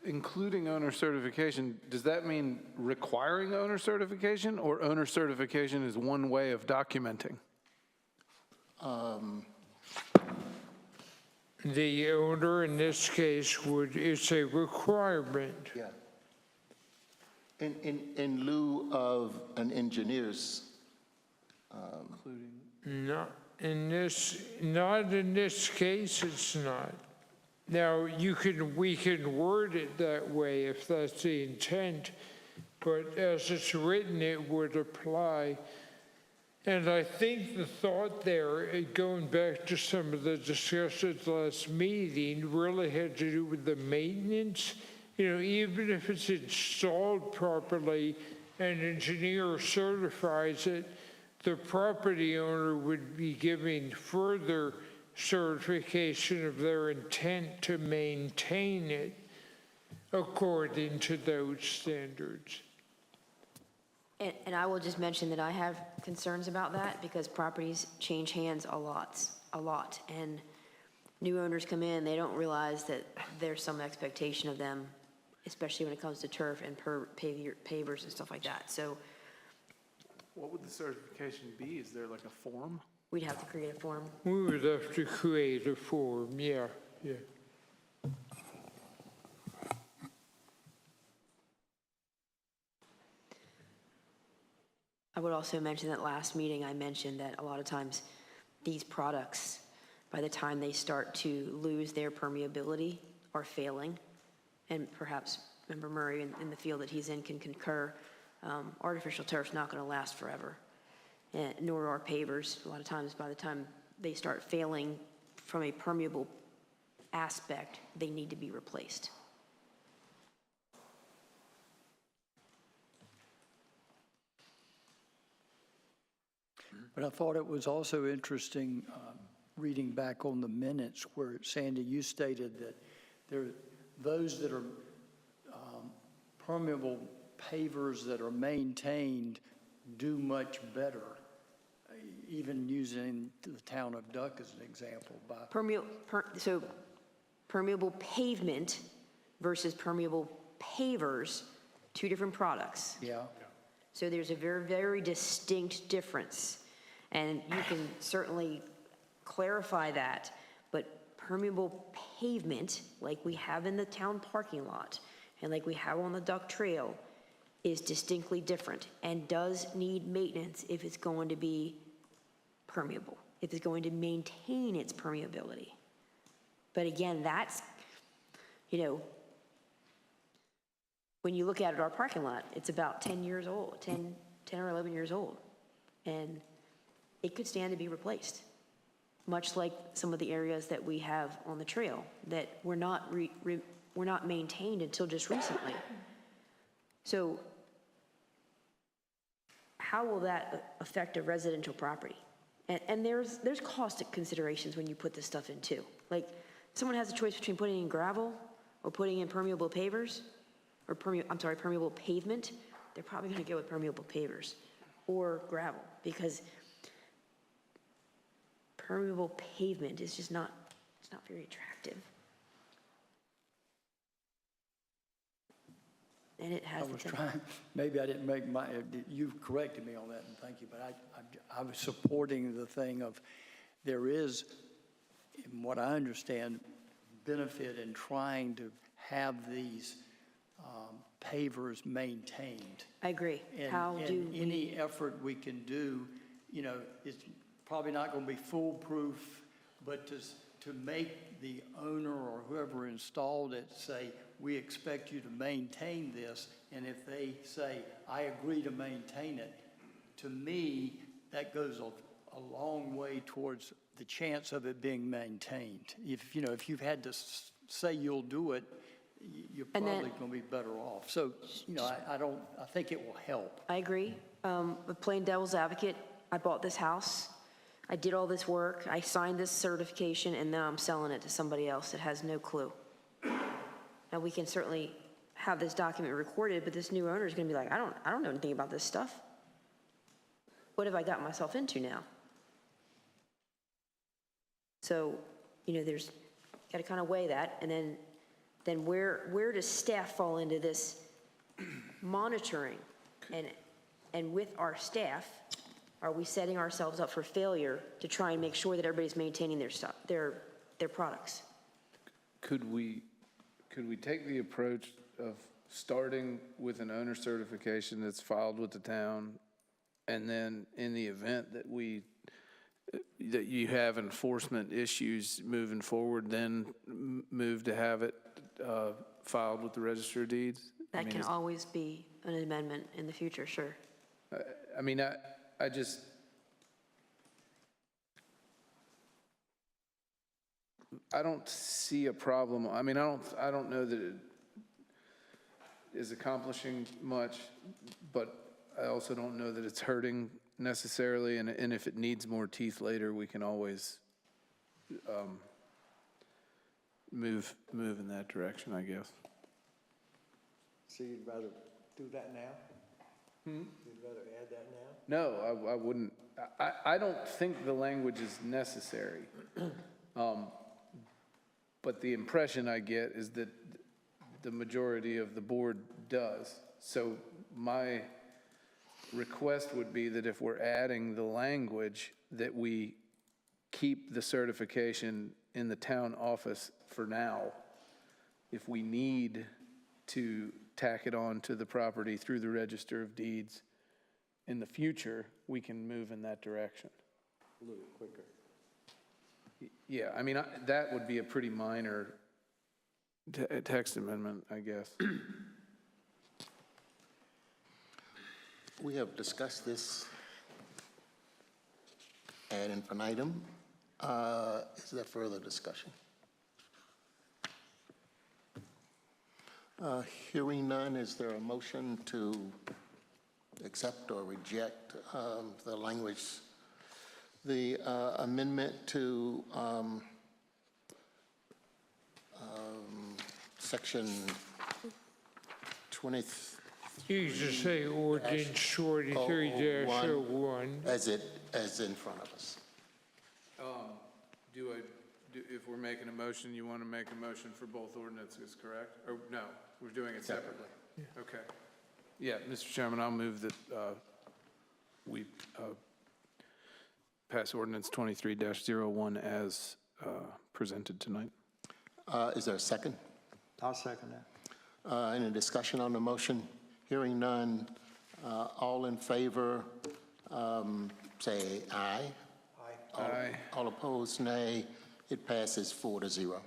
including owner certification, does that mean requiring owner certification, or owner certification is one way of documenting? The owner in this case it's a requirement. Yeah. In lieu of an engineer's, Not in this case, it's not. Now, we can word it that way if that's the intent, but as it's written, it would apply. And I think the thought there, going back to some of the discussions last meeting, really had to do with the maintenance. You know, even if it's installed properly, an engineer certifies it, the property owner would be giving further certification of their intent to maintain it according to those standards. And I will just mention that I have concerns about that because properties change hands a lot. And new owners come in, they don't realize that there's some expectation of them, especially when it comes to turf and pavers and stuff like that. So What would the certification be? Is there like a form? we'd have to create a form. We would have to create a form, yeah. I would also mention that last meeting, I mentioned that a lot of times these products, by the time they start to lose their permeability, are failing. And perhaps Member Murray in the field that he's in can concur, artificial turf's not going to last forever, nor are pavers. A lot of times by the time they start failing from a permeable aspect, they need to be replaced. But I thought it was also interesting, reading back on the minutes where, Sandy, you stated that those that are permeable pavers that are maintained do much better, even using the town of Duck as an example. So permeable pavement versus permeable pavers, two different products. Yeah. So there's a very, very distinct difference. And you can certainly clarify that, but permeable pavement, like we have in the town parking lot and like we have on the Duck Trail, is distinctly different and does need maintenance if it's going to be permeable, if it's going to maintain its permeability. But again, that's, when you look at it, our parking lot, it's about 10 years old, 10 or 11 years old. And it could stand to be replaced, much like some of the areas that we have on the trail that were not maintained until just recently. So how will that affect a residential property? And there's cost considerations when you put this stuff in too. Like, someone has a choice between putting in gravel or putting in permeable pavers, or permeable pavement. They're probably going to go with permeable pavers or gravel, because permeable pavement is just not very attractive. And it has. I was trying, maybe I didn't make you corrected me on that, and thank you, but I was supporting the thing of there is, in what I understand, benefit in trying to have these pavers maintained. I agree. And any effort we can do, it's probably not going to be foolproof, but to make the owner or whoever installed it say, we expect you to maintain this, and if they say, I agree to maintain it, to me, that goes a long way towards the chance of it being maintained. If you've had to say you'll do it, you're probably going to be better off. So, I think it will help. I agree. But playing devil's advocate, I bought this house. I did all this work. I signed this certification, and now I'm selling it to somebody else that has no clue. Now, we can certainly have this document recorded, but this new owner is going to be like, I don't know anything about this stuff. What have I got myself into now? So, there's got to kind of weigh that, and then where does staff fall into this monitoring? And with our staff, are we setting ourselves up for failure to try and make sure that everybody's maintaining their stuff, their products? Could we take the approach of starting with an owner certification that's filed with the town, and then in the event that you have enforcement issues moving forward, then move to have it filed with the Register of Deeds? That can always be an amendment in the future, sure. I mean, I just, I don't see a problem. I mean, I don't know that it is accomplishing much, but I also don't know that it's hurting necessarily. And if it needs more teeth later, we can always move in that direction, I guess. So you'd rather do that now? You'd rather add that now? No, I wouldn't. I don't think the language is necessary. But the impression I get is that the majority of the board does. So my request would be that if we're adding the language, that we keep the certification in the town office for now. If we need to tack it on to the property through the Register of Deeds in the future, we can move in that direction. A little quicker. Yeah, I mean, that would be a pretty minor text amendment, I guess. We have discussed this ad infinitum. Is there further discussion? Hearing none, is there a motion to accept or reject the language, the amendment to section 20? You just say ordinance 23-01. As in front of us. If we're making a motion, you want to make a motion for both ordinances, correct? Or no, we're doing it separately? Okay. Yeah, Mr. Chairman, I'll move that we pass ordinance 23-01 as presented tonight. Is there a second? I'll second that. Any discussion on the motion? Hearing none, all in favor, say aye. Aye. All opposed, nay. It passes 4-0.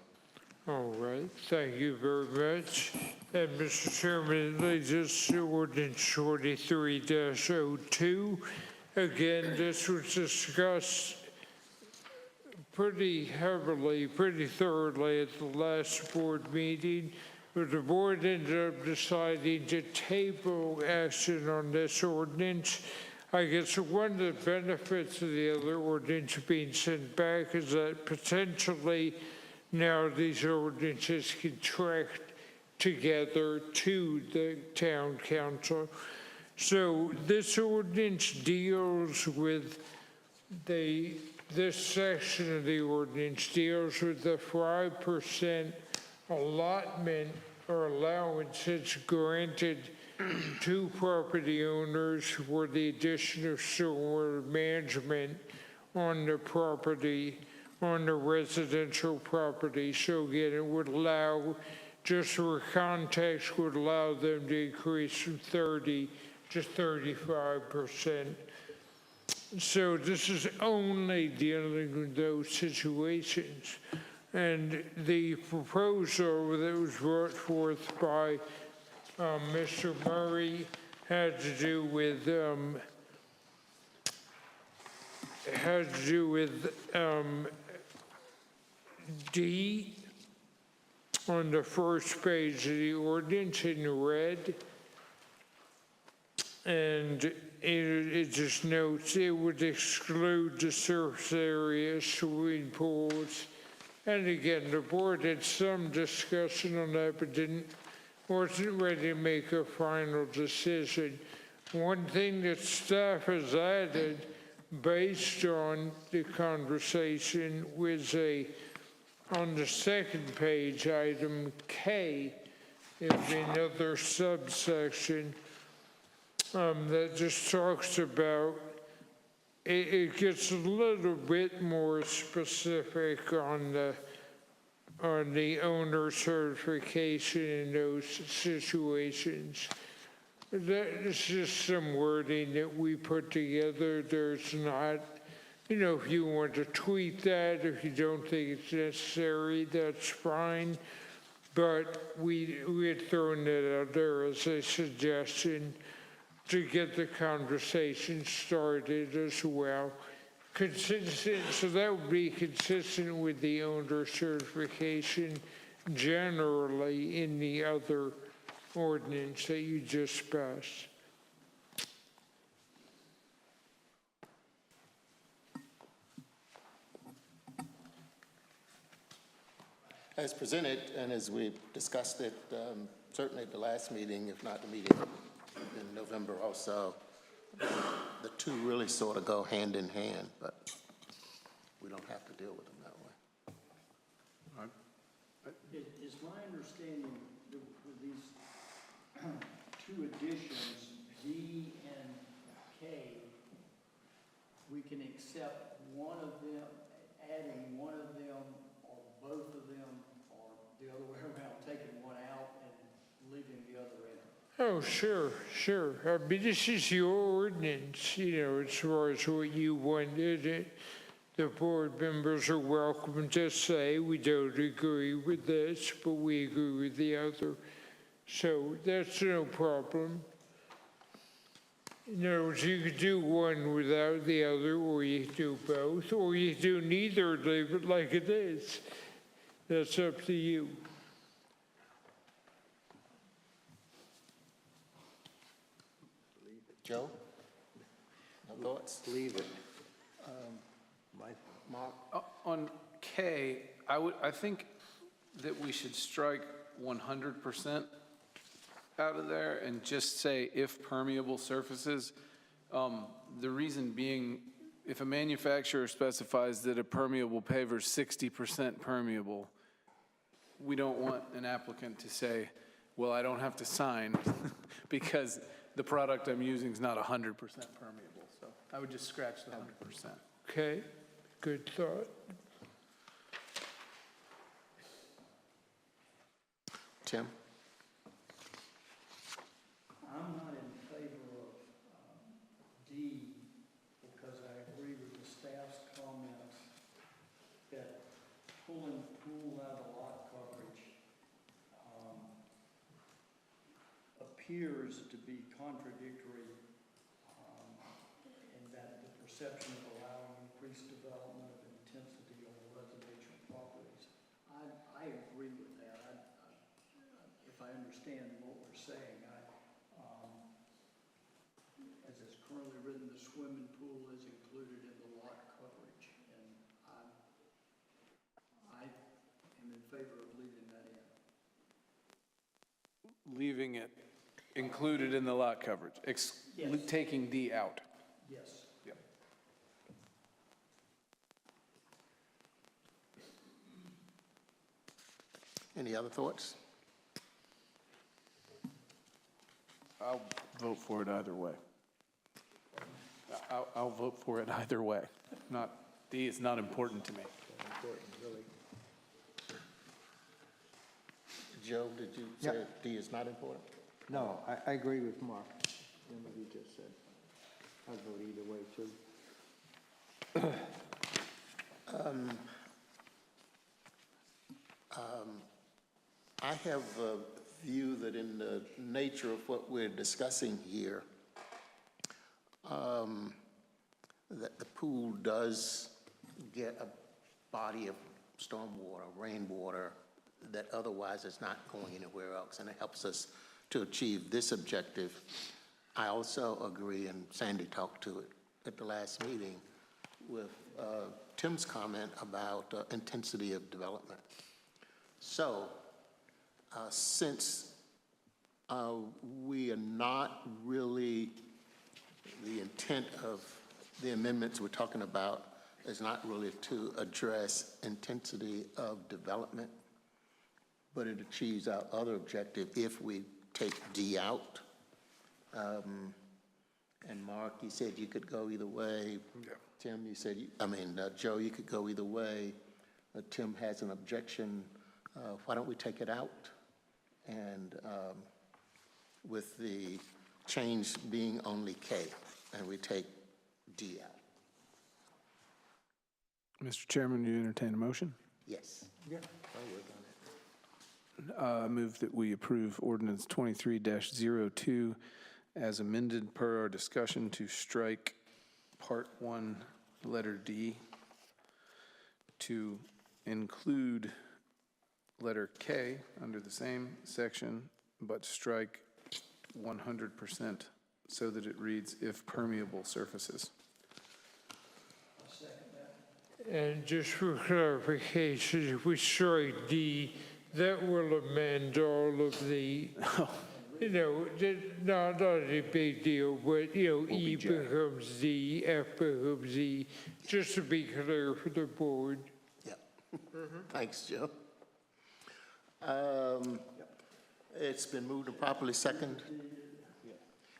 All right, thank you very much. And Mr. Chairman, it leads us to ordinance 23-02. Again, this was discussed pretty heavily, pretty thoroughly at the last board meeting, but the board ended up deciding to table action on this ordinance. I guess one of the benefits of the other ordinance being sent back is that potentially now these ordinances can track together to the town council. So this ordinance deals with this section of the ordinance deals with the 5% allotment or allowance that's granted to property owners for the addition of stormwater management on the property, on the residential property. So again, it would allow, just for context, would allow them to increase from 30 to 35%. So this is only dealing with those situations. And the proposal that was brought forth by Mr. Murray had to do with D on the first page of the ordinance in red. And it just notes it would exclude the surface area, swimming pools. And again, the board had some discussion on that, but wasn't ready to make a final decision. One thing that staff has added based on the conversation was a on the second page, item K, is another subsection that just talks about, it gets a little bit more specific on the owner certification in those situations. That's just some wording that we put together. There's not, if you want to tweak that, if you don't think it's necessary, that's fine. But we had thrown that out there as a suggestion to get the conversation started as well. So that would be consistent with the owner certification generally in the other ordinance that you just passed. As presented, and as we discussed it, certainly at the last meeting, if not the meeting in November also, the two really sort of go hand in hand, but we don't have to deal with them that way. It's my understanding that with these two additions, D and K, we can accept one of them, adding one of them, or both of them, or the other way around, taking one out and leaving the other in. Oh, sure. I mean, this is your ordinance, as far as what you wanted it. The board members are welcome to say, we don't agree with this, but we agree with the other. So that's no problem. In other words, you could do one without the other, or you could do both, or you could do neither, leave it like it is. That's up to you. Joe? No thoughts? Leave it. Mark? On K, I think that we should strike 100% out of there and just say if permeable surfaces. The reason being, if a manufacturer specifies that a permeable paver is 60% permeable, we don't want an applicant to say, well, I don't have to sign because the product I'm using is not 100% permeable. So I would just scratch the 100%. Okay, good thought. Tim? I'm not in favor of D because I agree with the staff's comments that pulling pool out of lot coverage appears to be contradictory in that the perception of allowing increased development of intensity on residential properties. I agree with that. If I understand what we're saying, as it's currently written, the swimming pool is included in the lot coverage, and I am in favor of leaving that in. Leaving it included in the lot coverage, Yes. taking D out. Yes. Yep. Any other thoughts? I'll vote for it either way. I'll vote for it either way. D is not important to me. Joe, did you say D is not important? No, I agree with Mark in what he just said. I'd vote either way, too. I have a view that in the nature of what we're discussing here, that the pool does get a body of stormwater, rainwater, that otherwise is not going anywhere else, and it helps us to achieve this objective. I also agree, and Sandy talked to it at the last meeting, with Tim's comment about intensity of development. So, since we are not really, the intent of the amendments we're talking about is not really to address intensity of development, but it achieves our other objective if we take D out. And Mark, you said you could go either way. Tim, you said, Joe, you could go either way. Tim has an objection. Why don't we take it out? And with the change being only K, and we take D out. Mr. Chairman, do you entertain a motion? Yes. I move that we approve ordinance 23-02 as amended per our discussion to strike Part 1, letter D, to include letter K under the same section, but strike 100% so that it reads, if permeable surfaces. And just for clarification, if we strike D, that will amend all of the, not a big deal, but, E becomes D, F becomes Z, just to be clear for the board. Yeah. Thanks, Joe. It's been moved and properly second.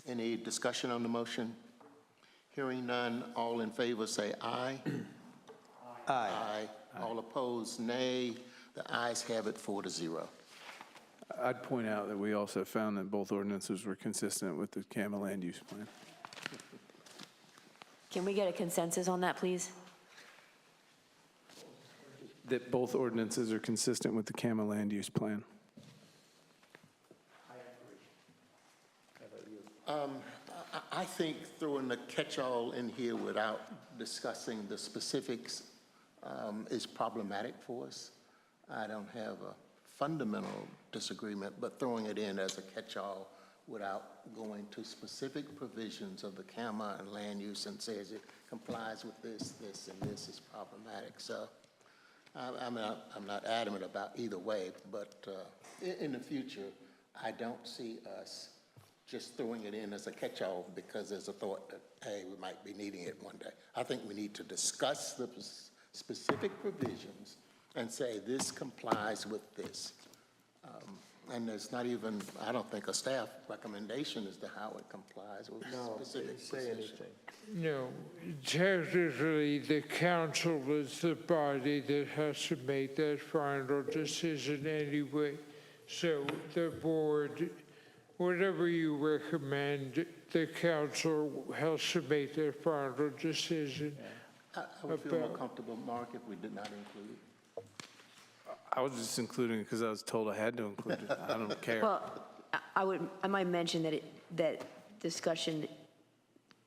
Any discussion on the motion? Hearing none, all in favor say aye. Aye. All opposed, nay. The ayes have it 4-0. I'd point out that we also found that both ordinances were consistent with the CAMA land use plan. Can we get a consensus on that, please? That both ordinances are consistent with the CAMA land use plan. I think throwing the catch-all in here without discussing the specifics is problematic for us. I don't have a fundamental disagreement, but throwing it in as a catch-all without going to specific provisions of the CAMA and land use and says it complies with this, this, and this is problematic. So I'm not adamant about either way, but in the future, I don't see us just throwing it in as a catch-all because there's a thought that, hey, we might be needing it one day. I think we need to discuss the specific provisions and say this complies with this. And there's not even, I don't think, a staff recommendation as to how it complies with specific position. No, technically, the council is the body that has to make that final decision anyway. So the board, whatever you recommend, the council has to make that final decision. I would feel more comfortable, Mark, if we did not include it. I was just including it because I was told I had to include it. I don't care. Well, I might mention that discussion,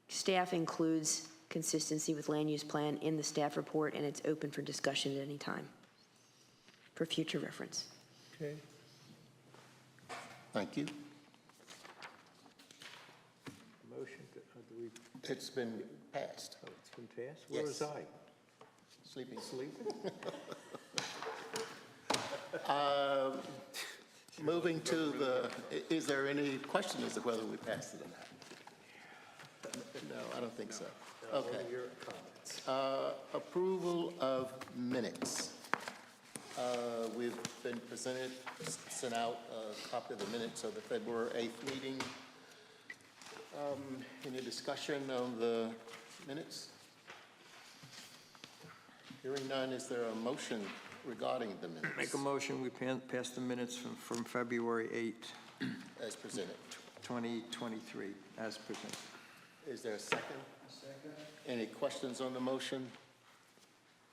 staff includes consistency with land use plan in the staff report, and it's open for discussion at any time for future reference. Okay. Thank you. Motion, It's been passed. it's been passed? Yes. Where was I? Sleeping. Sleeping? Moving to the, is there any question as to whether we passed it or not? No, I don't think so. Okay. Your comments. Approval of minutes. We've been sent out a copy of the minutes of the February 8th meeting. Any discussion on the minutes? Hearing none, is there a motion regarding the minutes? Make a motion, we pass the minutes from February 8, As presented. 2023, as presented. Is there a second? Second. Any questions on the motion?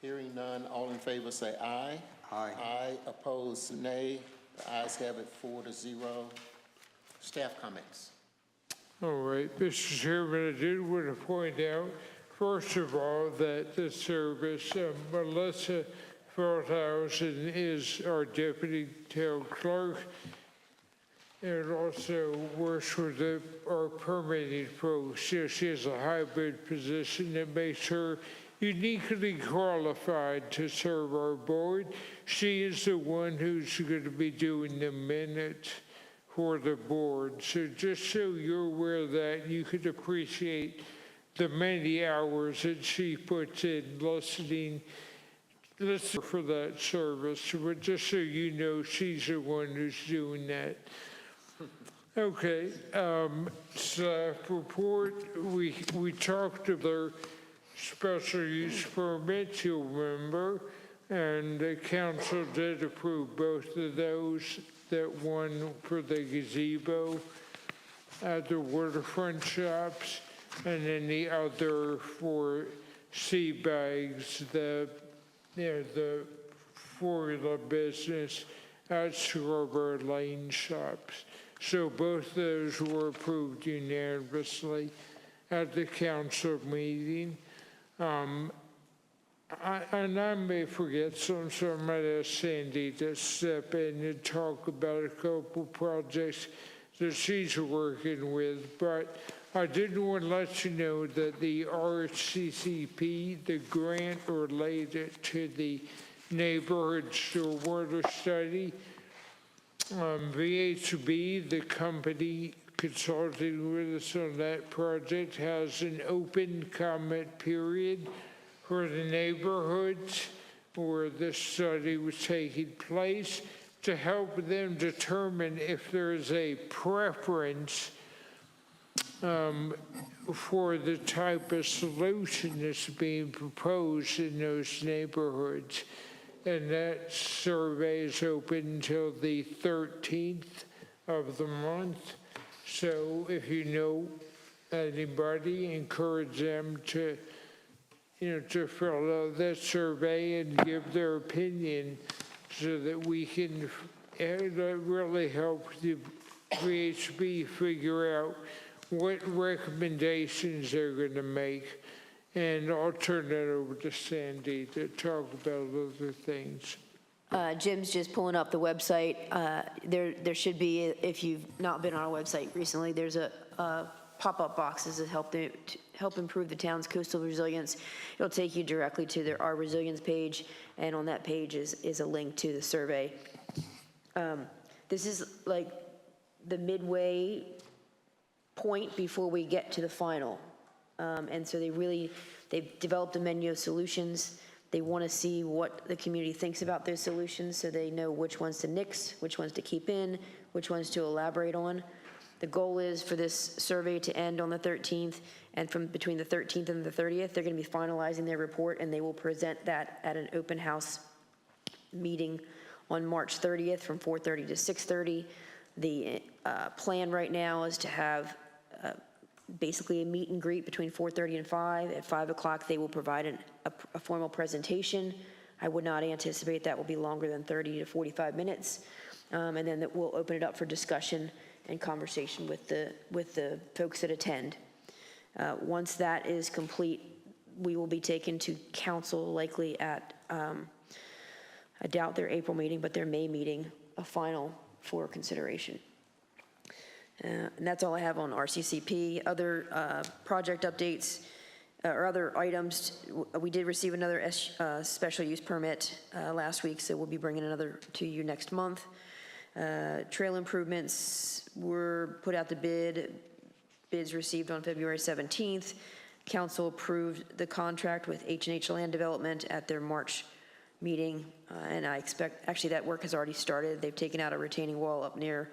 Hearing none, all in favor say aye. Aye. Aye, opposed, nay. The ayes have it 4-0. Staff comments. All right, Mr. Chairman, I did want to point out, first of all, that the service, Melissa Feldhausen is our deputy town clerk and also works with our permitting folks. She has a hybrid position that makes her uniquely qualified to serve our board. She is the one who's going to be doing the minutes for the board. So just so you're aware of that, you could appreciate the many hours that she puts in listening for that service, but just so you know, she's the one who's doing that. Okay, staff report, we talked about special use permits, you'll remember, and the council did approve both of those, that one for the gazebo at the waterfront shops, and then the other for sea bags, the formula business at Scarborough Lane Shoppes. So both those were approved unanimously at the council meeting. And I may forget some, so I might ask Sandy to step in and talk about a couple projects that she's working with. But I did want to let you know that the RCCP, the grant related to the neighborhood stormwater study, VHB, the company consulting with us on that project, has an open comment period for the neighborhoods where this study was taking place to help them determine if there is a preference for the type of solution that's being proposed in those neighborhoods. And that survey is open until the 13th of the month. So if you know anybody, encourage them to, to fill out that survey and give their opinion so that we can really help the VHB figure out what recommendations they're going to make. And I'll turn that over to Sandy to talk about other things. Jim's just pulling up the website. There should be, if you've not been on our website recently, there's a pop-up boxes that help improve the town's coastal resilience. It'll take you directly to our resilience page, and on that page is a link to the survey. This is like the midway point before we get to the final. And so they've developed a menu of solutions. They want to see what the community thinks about those solutions so they know which ones to nix, which ones to keep in, which ones to elaborate on. The goal is for this survey to end on the 13th, and from between the 13th and the 30th, they're going to be finalizing their report, and they will present that at an open house meeting on March 30th from 4:30 to 6:30. The plan right now is to have basically a meet and greet between 4:30 and 5. At 5 o'clock, they will provide a formal presentation. I would not anticipate that will be longer than 30 to 45 minutes. And then we'll open it up for discussion and conversation with the folks that attend. Once that is complete, we will be taken to council likely at, I doubt their April meeting, but their May meeting, a final for consideration. And that's all I have on RCCP. Other project updates or other items, we did receive another special use permit last week, so we'll be bringing another to you next month. Trail improvements were put out to bid. Bids received on February 17th. Council approved the contract with H&H Land Development at their March meeting, and I expect, actually that work has already started. They've taken out a retaining wall up near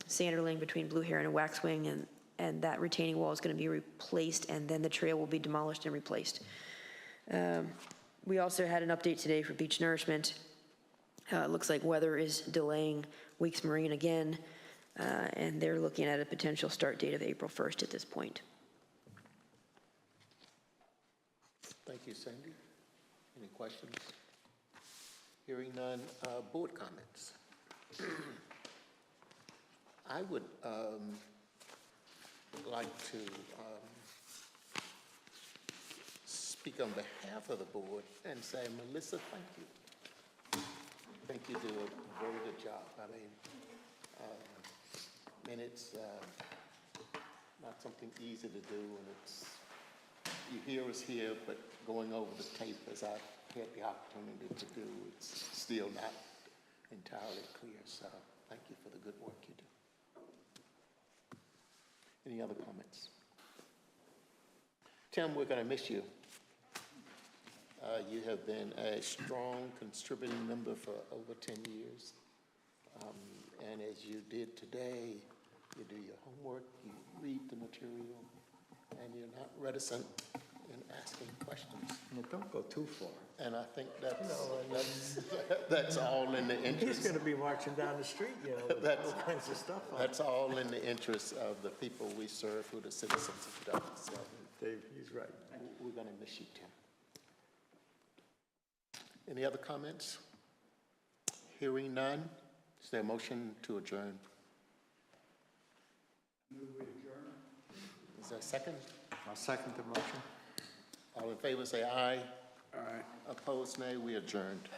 Sanderling between Blue Heron and Waxwing, and that retaining wall is going to be replaced, and then the trail will be demolished and replaced. We also had an update today for Beach Nourishment. It looks like weather is delaying Weeks Marine again, and they're looking at a potential start date of April 1st at this point. Thank you, Sandy. Any questions? Hearing none, board comments. I would like to speak on behalf of the board and say, Melissa, thank you. I think you do a very good job. I mean, it's not something easy to do, and it's, you hear us here, but going over the tape, as I've had the opportunity to do, it's still not entirely clear. So thank you for the good work you do. Any other comments? Tim, we're going to miss you. You have been a strong contributing member for over 10 years. And as you did today, you do your homework, you read the material, and you're not reticent in asking questions. Yeah, don't go too far. And I think that's all in the He's interest. going to be marching down the street, you know, with That's- all kinds of stuff on. That's all in the interest of the people we serve, who are the citizens of Douglas. So Dave, he's right. we're going to miss you, Tim. Any other comments? Hearing none, is there a motion to adjourn? Is there a second? I'll second the motion. All in favor, say aye. Aye. Opposed, nay. We adjourned.